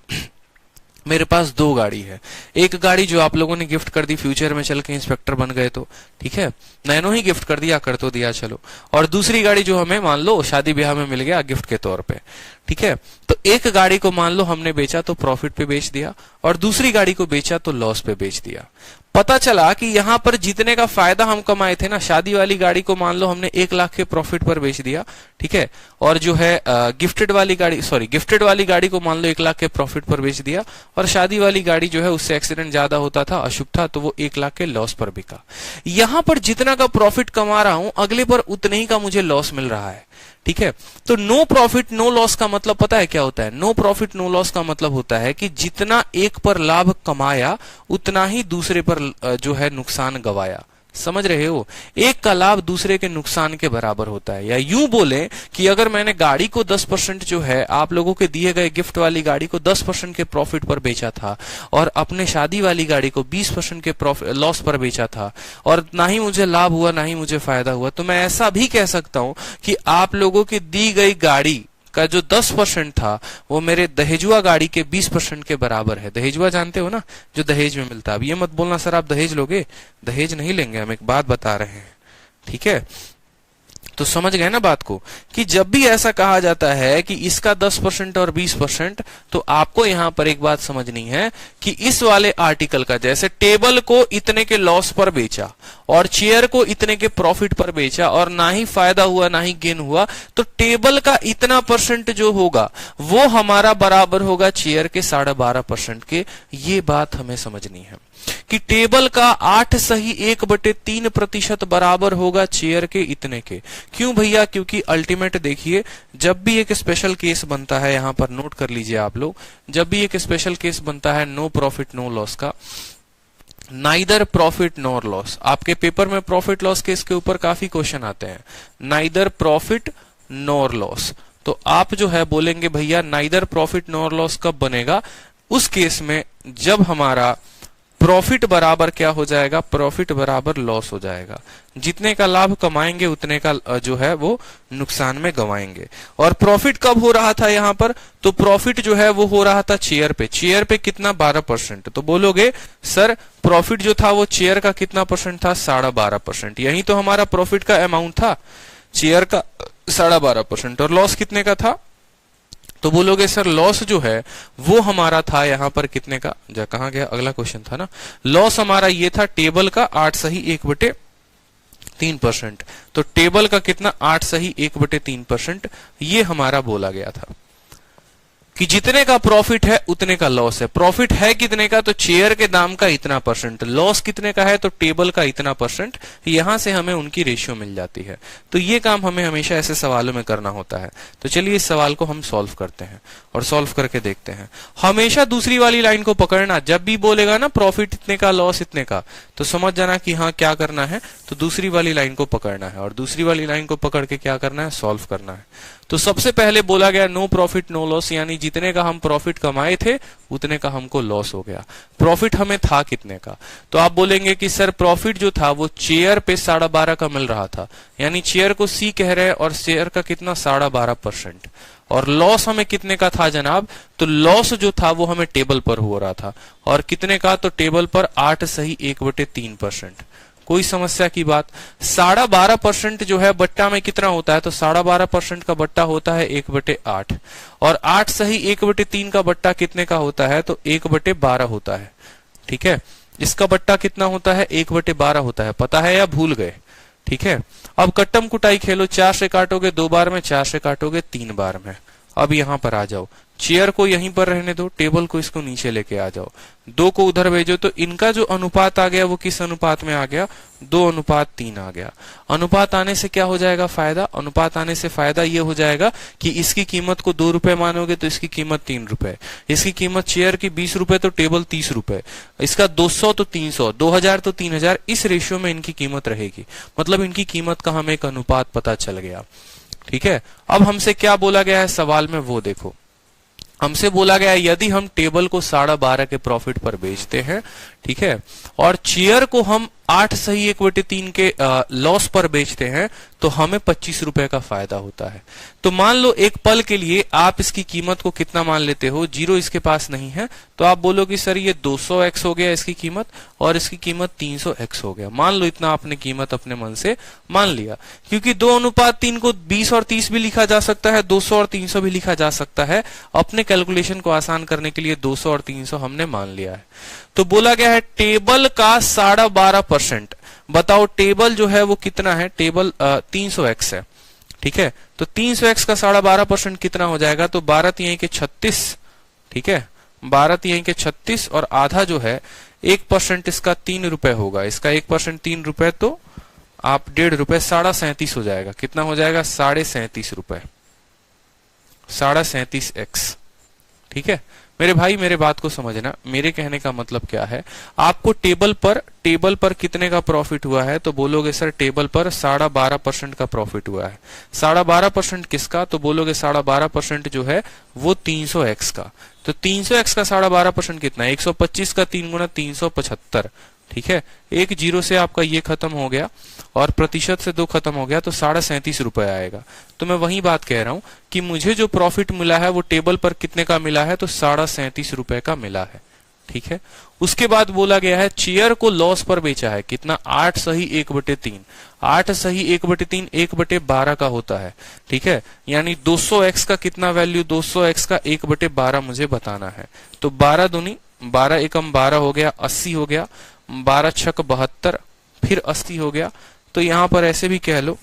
S1: मेरे पास 2 गाड़ी है। एक गाड़ी जो आप लोगों ने गिफ्ट कर दी, फ्यूचर में चल के इंस्पेक्टर बन गए तो ठीक है, नैनो ही गिफ्ट कर दिया, कर तो दिया चलो। और दूसरी गाड़ी जो हमें मान लो शादी ब्याह में मिल गया गिफ्ट के तौर पे, ठीक है। तो एक गाड़ी को मान लो हमने बेचा तो प्रॉफिट पे बेच दिया, और दूसरी गाड़ी को बेचा तो लॉस पे बेच दिया। पता चला कि यहां पर जितने का फायदा हम कमाए थे ना, शादी वाली गाड़ी को मान लो हमने 1 लाख के प्रॉफिट पर बेच दिया, ठीक है। और जो है गिफ्टेड वाली गाड़ी को मान लो 1 लाख के प्रॉफिट पर बेच दिया, और शादी वाली गाड़ी जो है उससे एक्सीडेंट ज्यादा होता था, अशुभ था, तो वो 1 लाख के लॉस पर बिका। यहां पर जितना का प्रॉफिट कमा रहा हूं, अगले पर उतने ही का मुझे लॉस मिल रहा है, ठीक है। तो नो प्रॉफिट नो लॉस का मतलब पता है क्या होता है? नो प्रॉफिट नो लॉस का मतलब होता है कि जितना एक पर लाभ कमाया उतना ही दूसरे पर जो है नुकसान गवाया। समझ रहे हो? एक का लाभ दूसरे के नुकसान के बराबर होता है। या यूं बोले कि अगर मैंने गाड़ी को 10% जो है आप लोगों के दिए गए गिफ्ट वाली गाड़ी को 10% के प्रॉफिट पर बेचा था, और अपने शादी वाली गाड़ी को 20% के लॉस पर बेचा था, और ना ही मुझे लाभ हुआ ना ही मुझे फायदा हुआ, तो मैं ऐसा भी कह सकता हूं कि आप लोगों की दी गई गाड़ी का जो 10% था वो मेरे दहेजुआ गाड़ी के 20% के बराबर है। दहेजुआ जानते हो ना, जो दहेज में मिलता है। अब ये मत बोलना सर आप दहेज लोगे, दहेज नहीं लेंगे, हम एक बात बता रहे हैं, ठीक है। तो समझ गए ना बात को, कि जब भी ऐसा कहा जाता है कि इसका 10% और 20%, तो आपको यहां पर एक बात समझनी है कि इस वाले आर्टिकल का, जैसे टेबल को इतने के लॉस पर बेचा और चेयर को इतने के प्रॉफिट पर बेचा और ना ही फायदा हुआ ना ही गेन हुआ, तो टेबल का इतना % जो होगा वो हमारा बराबर होगा चेयर के 12.5% के। ये बात हमें समझनी है कि टेबल का 8 सही 1/3% बराबर होगा चेयर के इतने के। क्यों भैया? क्योंकि अल्टीमेट देखिए, जब भी एक स्पेशल केस बनता है, यहां पर नोट कर लीजिए आप लोग, जब भी एक स्पेशल केस बनता है नो प्रॉफिट नो लॉस का, नाइदर प्रॉफिट नॉर लॉस, आपके पेपर में प्रॉफिट लॉस केस के ऊपर काफी क्वेश्चन आते हैं, नाइदर प्रॉफिट नॉर लॉस, तो आप जो है बोलेंगे भैया नाइदर प्रॉफिट नॉर लॉस कब बनेगा? उस केस में जब हमारा प्रॉफिट बराबर क्या हो जाएगा? प्रॉफिट बराबर लॉस हो जाएगा। जितने का लाभ कमाएंगे उतने का जो है वो नुकसान में गवाएंगे। और प्रॉफिट कब हो रहा था यहां पर? तो प्रॉफिट जो है वो हो रहा था चेयर पे। चेयर पे कितना? 12%। तो बोलोगे सर प्रॉफिट जो था वो चेयर का कितना % था? 12.5%। यही तो हमारा प्रॉफिट का अमाउंट था, चेयर का 12.5%। और लॉस कितने का था? तो बोलोगे सर लॉस जो है वो हमारा था यहां पर कितने का? कहां गया अगला क्वेश्चन था ना, लॉस हमारा ये था टेबल का 8 सही 1/3%। तो टेबल का कितना? 8 सही 1/3%। ये हमारा बोला गया था कि जितने का प्रॉफिट है उतने का लॉस है। प्रॉफिट है कितने का? तो चेयर के दाम का इतना %। लॉस कितने का है? तो टेबल का इतना %। यहां से हमें उनकी रेशियो मिल जाती है। तो ये काम हमें हमेशा ऐसे सवालों में करना होता है। तो चलिए इस सवाल को हम सॉल्व करते हैं और सॉल्व करके देखते हैं। हमेशा दूसरी वाली लाइन को पकड़ना, जब भी बोलेगा ना प्रॉफिट इतने का लॉस इतने का, तो समझ जाना कि हाँ क्या करना है, तो दूसरी वाली लाइन को पकड़ना है, और दूसरी वाली लाइन को पकड़ के क्या करना है? सॉल्व करना है। तो सबसे पहले बोला गया नो प्रॉफिट नो लॉस, यानी जितने का हम प्रॉफिट कमाए थे उतने का हमको लॉस हो गया। प्रॉफिट हमें था कितने का? तो आप बोलेंगे कि सर प्रॉफिट जो था वो चेयर पे 12.5 का मिल रहा था, यानी चेयर को सी कह रहे हैं और चेयर का कितना? 12.5%। और लॉस हमें कितने का था जनाब? तो लॉस जो था वो हमें टेबल पर हो रहा था, और कितने का? तो टेबल पर 8 सही 1/3%। कोई समस्या की बात? 12.5% जो है बट्टा में कितना होता है? तो 12.5% का बट्टा होता है 1/8, और 8 सही 1/3 का बट्टा कितने का होता है? तो 1/12 होता है। ठीक है, इसका बट्टा कितना होता है? 1/12 होता है। पता है या भूल गए? ठीक है, अब कट्टम कुटाई खेलो, 4 से काटोगे 2 बार में, 4 से काटोगे 3 बार में। अब यहां पर आ जाओ, चेयर को यहीं पर रहने दो, टेबल को इसको नीचे लेके आ जाओ, 2 को उधर भेजो, तो इनका जो अनुपात आ गया वो किस अनुपात में आ गया, 2:3 आ गया। अनुपात आने से क्या हो जाएगा फायदा, अनुपात आने से फायदा ये हो जाएगा कि इसकी कीमत को 2 रुपए मानोगे तो इसकी कीमत 3 रुपए, इसकी कीमत चेयर की 20 रुपए तो टेबल 30 रुपए, इसका 200 तो 300, 2000 तो 3000, इस रेशियो में इनकी कीमत रहेगी। मतलब इनकी कीमत का हमें एक अनुपात पता चल गया। ठीक है, अब हमसे क्या बोला गया है सवाल में वो देखो। हमसे बोला गया है यदि हम टेबल को 12.5 के प्रॉफिट पर बेचते हैं, ठीक है, और चेयर को हम 8/1/3 के लॉस पर बेचते हैं, तो हमें 25 रुपए का फायदा होता है। तो मान लो एक पल के लिए आप इसकी कीमत को कितना मान लेते हो, 0 इसके पास नहीं है, तो आप बोलोगे सर ये 200x हो गया इसकी कीमत और इसकी कीमत 300x हो गया। मान लो इतना आपने कीमत अपने मन से मान लिया, क्योंकि 2:3 को 20 और 30 भी लिखा जा सकता है, 200 और 300 भी लिखा जा सकता है। अपने कैलकुलेशन को आसान करने के लिए 200 और 300 हमने मान लिया है। तो बोला गया है टेबल का 12.5%। बताओ टेबल जो है वो कितना है, टेबल 300x है, ठीक है, तो 300x का 12.5% कितना हो जाएगा, तो 12 के 36, ठीक है, 12 के 36 और आधा जो है 1% इसका 3 रुपए होगा, इसका 1% 3 रुपए, तो आप 1.5 रुपए 37.5 हो जाएगा। कितना हो जाएगा, 37.5 रुपए, 37.5x। ठीक है मेरे भाई, मेरे बात को समझना, मेरे कहने का मतलब क्या है, आपको टेबल पर कितने का प्रॉफिट हुआ है, तो बोलोगे सर टेबल पर 12.5% का प्रॉफिट हुआ है। 12.5% किसका, तो बोलोगे 12.5% जो है वो 300x का। तो 300x का 12.5% कितना है, 125 का 3 गुना 375। ठीक है, एक 0 से आपका ये खत्म हो गया और प्रतिशत से 2 खत्म हो गया, तो 37.5 रुपए आएगा। तो मैं वही बात कह रहा हूं कि मुझे जो प्रॉफिट मिला है वो टेबल पर कितने का मिला है, तो 37.5 रुपए का मिला है। ठीक है, उसके बाद बोला गया है चेयर को लॉस पर बेचा है, कितना, 8/1/3। 8/1/3 1/12 का होता है। ठीक है, यानी 200x का कितना वैल्यू, 200x का 1/12 मुझे बताना है। तो 12 दूनी 12 एकम 12 हो गया, 80 हो गया, 12 छक 72, फिर 80 हो गया। तो यहां पर ऐसे भी कह लो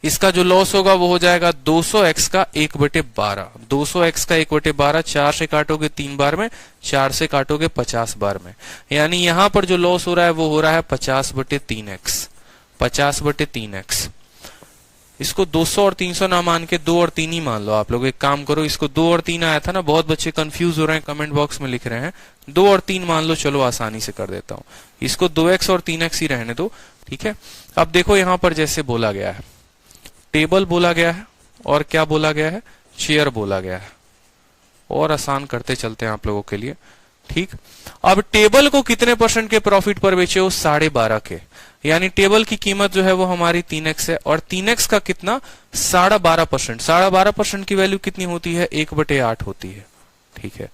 S1: इसका जो लॉस होगा वो हो जाएगा 200x का 1/12। 200x का 1/12, 4 से काटोगे 3 बार में, 4 से काटोगे 50 बार में, यानी यहां पर जो लॉस हो रहा है वो हो रहा है 50/3x। 50/3x। इसको 200 और 300 ना मान के 2 और 3 ही मान लो। आप लोग एक काम करो, इसको 2 और 3 आया था ना, बहुत बच्चे कंफ्यूज हो रहे हैं, कमेंट बॉक्स में लिख रहे हैं 2 और 3 मान लो। चलो आसानी से कर देता हूं, इसको 2x और 3x ही रहने दो। ठीक है, अब देखो यहां पर जैसे बोला गया है, टेबल बोला गया है और क्या बोला गया है, चेयर बोला गया है, और आसान करते चलते हैं आप लोगों के लिए। ठीक, अब टेबल को कितने % के प्रॉफिट पर बेचे हो, 12.5 के, यानी टेबल की कीमत जो है वो हमारी 3x है, और 3x का कितना, 12.5%। 12.5% की वैल्यू कितनी होती है, 1/8 होती है। ठीक है,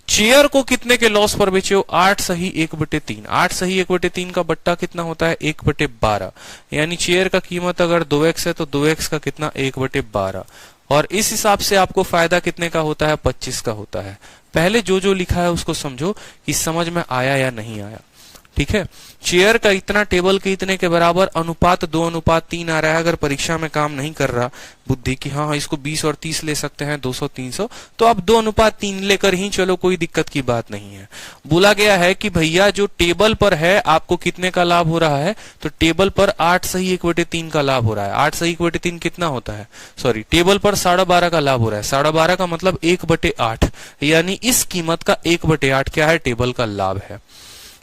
S1: चेयर को कितने के लॉस पर बेचे हो, 8/1/3। 8/1/3 का बट्टा कितना होता है, 1/12, यानी चेयर का कीमत अगर 2x है तो 2x का कितना, 1/12, और इस हिसाब से आपको फायदा कितने का होता है, 25 का होता है। पहले जो जो लिखा है उसको समझो कि समझ में आया या नहीं आया। ठीक है, चेयर का इतना टेबल के इतने के बराबर, अनुपात 2:3 आ रहा है। अगर परीक्षा में काम नहीं कर रहा बुद्धि कि हाँ इसको 20 और 30 ले सकते हैं, 200 300, तो आप 2:3 लेकर ही चलो, कोई दिक्कत की बात नहीं है। बोला गया है कि भैया जो टेबल पर है आपको कितने का लाभ हो रहा है, तो टेबल पर 8/1/3 का लाभ हो रहा है। 8/1/3 कितना होता है, सॉरी, टेबल पर 12.5 का लाभ हो रहा है। 12.5 का मतलब 1/8, यानी इस कीमत का 1/8 क्या है, टेबल का लाभ है।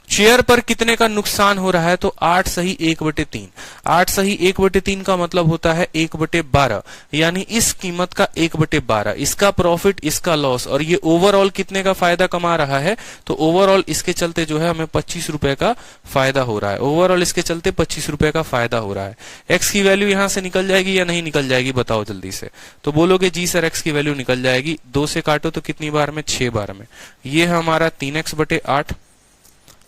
S1: चेयर पर कितने का नुकसान हो रहा है, तो 8/1/3। 8/1/3 का मतलब होता है 1/12, यानी इस कीमत का 1/12, इसका प्रॉफिट, इसका लॉस, और ये ओवरऑल कितने का फायदा कमा रहा है, तो ओवरऑल इसके चलते जो है हमें 25 रुपए का फायदा हो रहा है। ओवरऑल इसके चलते 25 रुपए का फायदा हो रहा है। एक्स की वैल्यू यहां से निकल जाएगी या नहीं निकल जाएगी, बताओ जल्दी से। तो बोलोगे जी सर एक्स की वैल्यू निकल जाएगी, 2 से काटो तो कितनी बार में, 6 बार में। ये है हमारा 3x/8,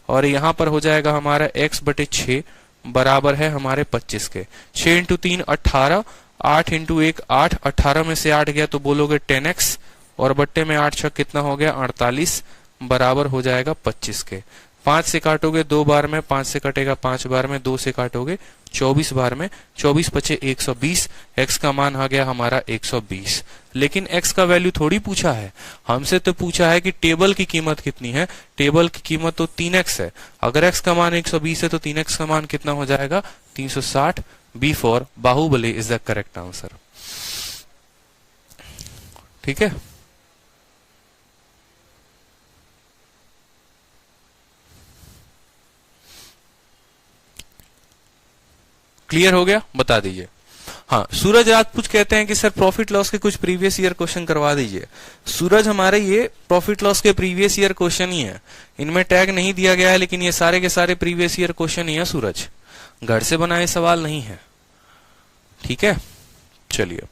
S1: और यहां पर हो जाएगा हमारा x/6 बराबर है हमारे 25 के। 6 × 3 18, 8 × 1 8, 18 में से 8 गया तो बोलोगे 10x, और बट्टे में 8 6 कितना हो गया, 48, बराबर हो जाएगा 25 के। 5 से काटोगे 2 बार में, 5 से कटेगा 5 बार में, 2 से काटोगे 24 बार में, 24 पचे 120, x का मान आ गया हमारा 120। लेकिन x का वैल्यू थोड़ी पूछा है, हमसे तो पूछा है कि टेबल की कीमत कितनी है। टेबल की कीमत तो 3x है। अगर x का मान 120 है तो 3x का मान कितना हो जाएगा? 360। B for Baahubali is the correct answer. ठीक है, क्लियर हो गया? बता दीजिए। हाँ, सूरज राजपूत कहते हैं कि सर प्रॉफिट लॉस के कुछ प्रीवियस ईयर क्वेश्चन करवा दीजिए। सूरज, हमारे ये प्रॉफिट लॉस के प्रीवियस ईयर क्वेश्चन ही है, इनमें टैग नहीं दिया गया है, लेकिन ये सारे के सारे प्रीवियस ईयर क्वेश्चन ही है सूरज, घर से बनाए सवाल नहीं है। ठीक है, चलिए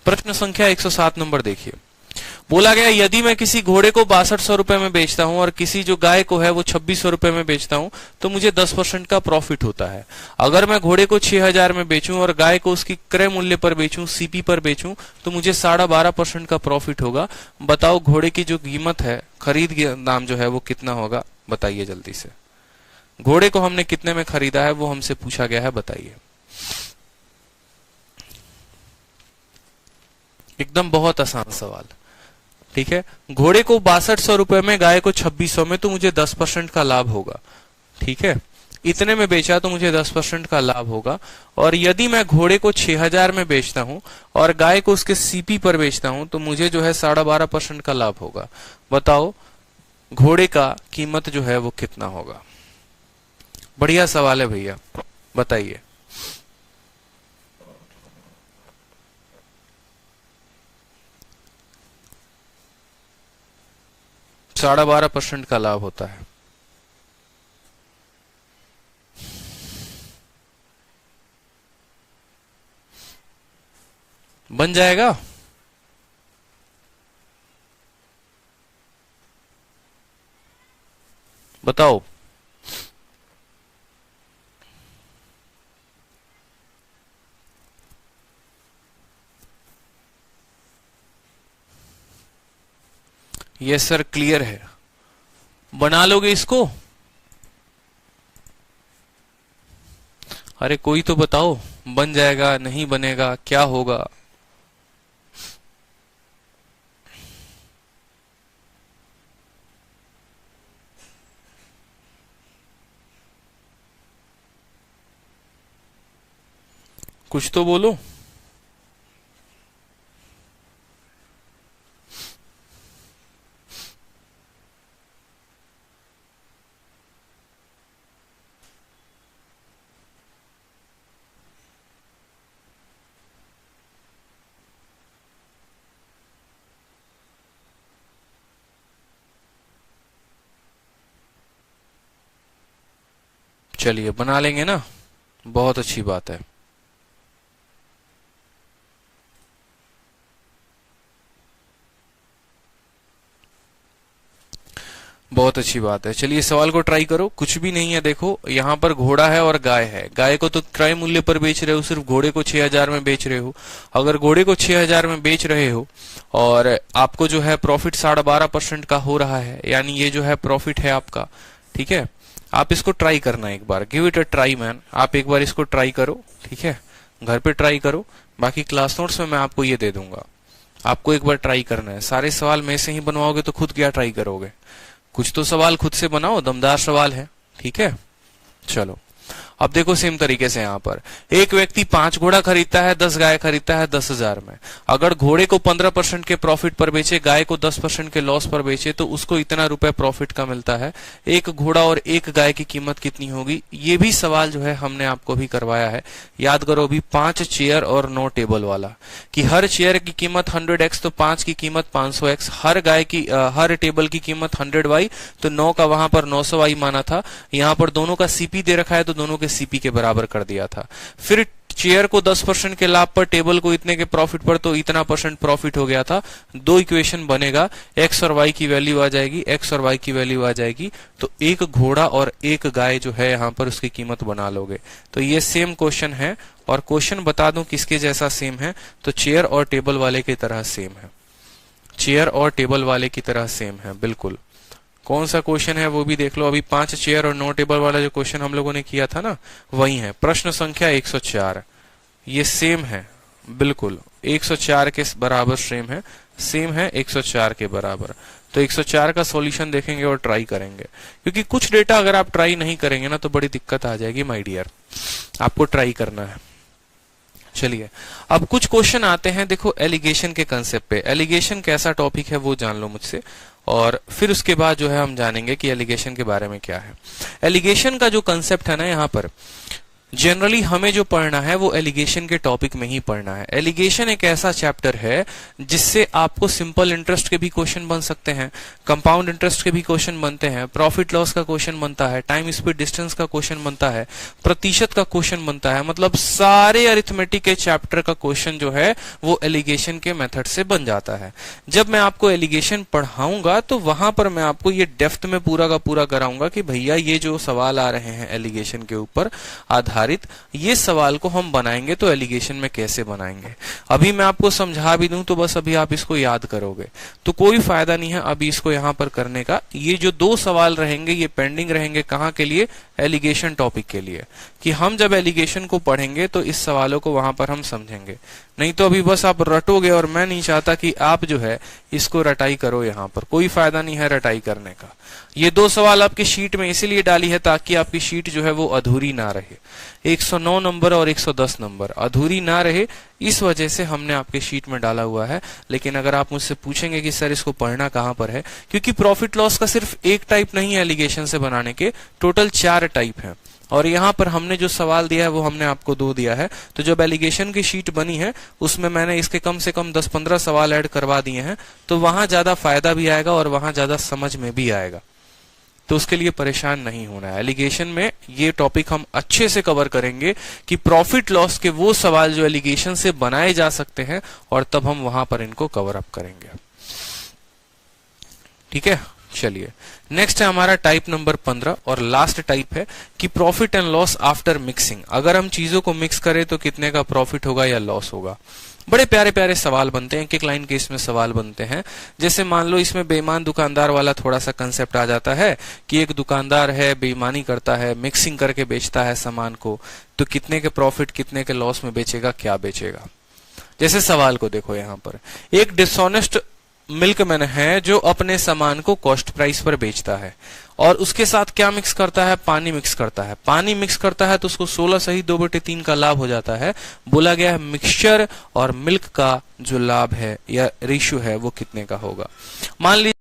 S1: प्रश्न संख्या 107 नंबर देखिए। बोला गया यदि मैं किसी घोड़े को 6200 रुपए में बेचता हूं और किसी जो गाय को है वो 2600 रुपए में बेचता हूं तो मुझे 10% का प्रॉफिट होता है। अगर मैं घोड़े को 6000 में बेचूं और गाय को उसकी क्रय मूल्य पर बेचूं, सीपी पर बेचूं, तो मुझे 12.5% का प्रॉफिट होगा। बताओ घोड़े की जो कीमत है, खरीद दाम जो है वो कितना होगा? बताइए जल्दी से। घोड़े को हमने कितने में खरीदा है वो हमसे पूछा गया है, बताइए। एकदम बहुत आसान सवाल। ठीक है, घोड़े को 6200 रुपए में, गाय को 2600 में, तो मुझे 10% का लाभ होगा। ठीक है, इतने में बेचा तो मुझे 10% का लाभ होगा। और यदि मैं घोड़े को 6000 में बेचता हूं और गाय को उसके सीपी पर बेचता हूं तो मुझे जो है 12.5% का लाभ होगा। बताओ घोड़े का कीमत जो है वो कितना होगा? बढ़िया सवाल है भैया, बताइए। साढ़े 12% का लाभ होता है। बन जाएगा? बताओ। यस सर, क्लियर है। बना लोगे इसको? अरे कोई तो बताओ, बन जाएगा नहीं बनेगा, क्या होगा? कुछ तो बोलो। चलिए बना लेंगे ना, बहुत अच्छी बात है। बहुत अच्छी बात है। चलिए सवाल को ट्राई करो। कुछ भी नहीं है, देखो यहाँ पर घोड़ा है और गाय है। गाय को तो क्रय मूल्य पर बेच रहे हो, सिर्फ घोड़े को 6000 में बेच रहे हो। अगर घोड़े को 6000 में बेच रहे हो और आपको जो है प्रॉफिट 12.5% का हो रहा है, यानी ये जो है प्रॉफिट है आपका। ठीक है, आप इसको ट्राई करना एक बार, give it a try man. आप एक बार इसको ट्राई करो, ठीक है, घर पे ट्राई करो। बाकी क्लास नोट्स में मैं आपको ये दे दूंगा, आपको एक बार ट्राई करना है। सारे सवाल में से ही बनवाओगे तो खुद क्या ट्राई करोगे? कुछ तो सवाल खुद से बनाओ, दमदार सवाल है। ठीक है, चलो अब देखो सेम तरीके से यहाँ पर एक व्यक्ति 5 घोड़ा खरीदता है, 10 गाय खरीदता है 10,000 में। अगर घोड़े को 15% के प्रॉफिट पर बेचे, गाय को 10% के लॉस पर बेचे तो उसको इतना रुपए प्रॉफिट का मिलता है। एक घोड़ा और एक गाय की कीमत कितनी होगी? ये भी सवाल जो है हमने आपको भी करवाया है। याद करो अभी 5 चेयर और 9 टेबल वाला, कि हर चेयर की कीमत 100x तो 5 की कीमत 500x, हर टेबल की कीमत 100y तो 9 का वहां पर 900y माना था। यहाँ पर दोनों का सीपी दे रखा है तो दोनों के सीपी के बराबर कर दिया था। फिर चेयर को 10% के लाभ पर, टेबल को इतने के प्रॉफिट पर, तो इतना परसेंट प्रॉफिट हो गया था। दो इक्वेशन बनेगा, एक्स और वाई की वैल्यू आ जाएगी, एक्स और वाई की वैल्यू आ जाएगी, तो एक घोड़ा और एक गाय जो है यहाँ पर उसकी कीमत बना लोगे। तो ये सेम क्वेश्चन है, और क्वेश्चन बता दूं किसके जैसा सेम है, तो चेयर और टेबल वाले की तरह सेम है। चेयर और टेबल वाले की तरह सेम है, बिल्कुल कौन सा क्वेश्चन है वो भी देख लो। अभी 5 चेयर और 9 टेबल वाला जो क्वेश्चन हम लोगों ने किया था ना, वही है। प्रश्न संख्या 104, ये सेम है, बिल्कुल 104 के बराबर सेम है 104 के बराबर। तो 104 का सॉल्यूशन देखेंगे और ट्राई करेंगे, क्योंकि कुछ डेटा अगर आप ट्राई नहीं करेंगे ना तो बड़ी दिक्कत आ जाएगी माय डियर, आपको ट्राई करना है। चलिए अब कुछ क्वेश्चन आते हैं, देखो एलिगेशन के कंसेप्ट पे। एलिगेशन कैसा टॉपिक है वो जान लो मुझसे, और फिर उसके बाद जो है हम जानेंगे कि एलिगेशन के बारे में क्या है। एलिगेशन का जो कंसेप्ट है ना, यहाँ पर जनरली हमें जो पढ़ना है वो एलिगेशन के टॉपिक में ही पढ़ना है। एलिगेशन एक ऐसा चैप्टर है जिससे आपको सिंपल इंटरेस्ट के भी क्वेश्चन बन सकते हैं, कंपाउंड इंटरेस्ट के भी क्वेश्चन बनते हैं, प्रॉफिट लॉस का क्वेश्चन बनता है, टाइम स्पीड डिस्टेंस का क्वेश्चन बनता है, प्रतिशत का क्वेश्चन बनता है। मतलब सारे अरिथमेटिक के चैप्टर का क्वेश्चन जो है वो एलिगेशन के मेथड से बन जाता है। जब मैं आपको एलिगेशन पढ़ाऊंगा तो वहां पर मैं आपको ये डेप्थ में पूरा का पूरा कराऊंगा कि भैया ये जो सवाल आ रहे हैं एलिगेशन के ऊपर आधारित, ये सवाल को हम बनाएंगे तो एलिगेशन में कैसे बनाएंगे। अभी मैं आपको समझा भी दूं तो बस अभी आप इसको याद करोगे तो कोई फायदा नहीं है अभी इसको यहां पर करने का। ये जो 2 सवाल रहेंगे ये पेंडिंग रहेंगे, कहां के लिए? एलिगेशन टॉपिक के लिए, कि हम जब एलिगेशन को पढ़ेंगे तो इस सवालों को वहां पर हम समझेंगे। नहीं तो अभी बस आप रटोगे, और मैं नहीं चाहता कि आप जो है इसको रटाई करो, यहां पर कोई फायदा नहीं है रटाई करने का। ये 2 सवाल आपकी शीट में इसीलिए डाली है ताकि आपकी शीट जो है वो अधूरी ना रहे। 109 नंबर और 110 नंबर अधूरी ना रहे, इस वजह से हमने आपके शीट में डाला हुआ है। लेकिन अगर आप मुझसे पूछेंगे कि सर इसको पढ़ना कहां पर है, क्योंकि प्रॉफिट लॉस का सिर्फ एक टाइप नहीं है एलिगेशन से बनाने के, टोटल 4 टाइप है, और यहाँ पर हमने जो सवाल दिया है वो हमने आपको 2 दिया है। तो जब एलिगेशन की शीट बनी है उसमें मैंने इसके कम से कम 10-15 सवाल ऐड करवा दिए हैं, तो वहां ज्यादा फायदा भी आएगा और वहां ज्यादा समझ में भी आएगा। तो उसके लिए परेशान नहीं होना है। एलिगेशन में ये टॉपिक हम अच्छे से कवर करेंगे कि प्रॉफिट लॉस के वो सवाल जो एलिगेशन से बनाए जा सकते हैं, और तब हम वहां पर इनको कवर अप करेंगे। ठीक है, चलिए नेक्स्ट है हमारा टाइप नंबर 15 और लास्ट टाइप है कि profit and loss after mixing. अगर हम चीजों को मिक्स करें तो कितने का प्रॉफिट होगा या लॉस होगा। बड़े प्यारे प्यारे सवाल बनते हैं, एक लाइन के इसमें सवाल बनते हैं। जैसे मान लो इसमें बेईमान दुकानदार वाला थोड़ा सा कंसेप्ट आ जाता है कि एक दुकानदार है, बेईमानी करता है, मिक्सिंग करके बेचता है सामान को, तो कितने के प्रॉफिट कितने के लॉस में बेचेगा, क्या बेचेगा। जैसे सवाल को देखो, यहाँ पर एक डिसऑनेस्ट मिल्कमैन है जो अपने सामान को कॉस्ट प्राइस पर बेचता है, और उसके साथ क्या मिक्स करता है? पानी मिक्स करता है। पानी मिक्स करता है तो उसको 16 सही 2/3 का लाभ हो जाता है। बोला गया है मिक्सचर और मिल्क का जो लाभ है या रेशियो है वो कितने का होगा। मान लीजिए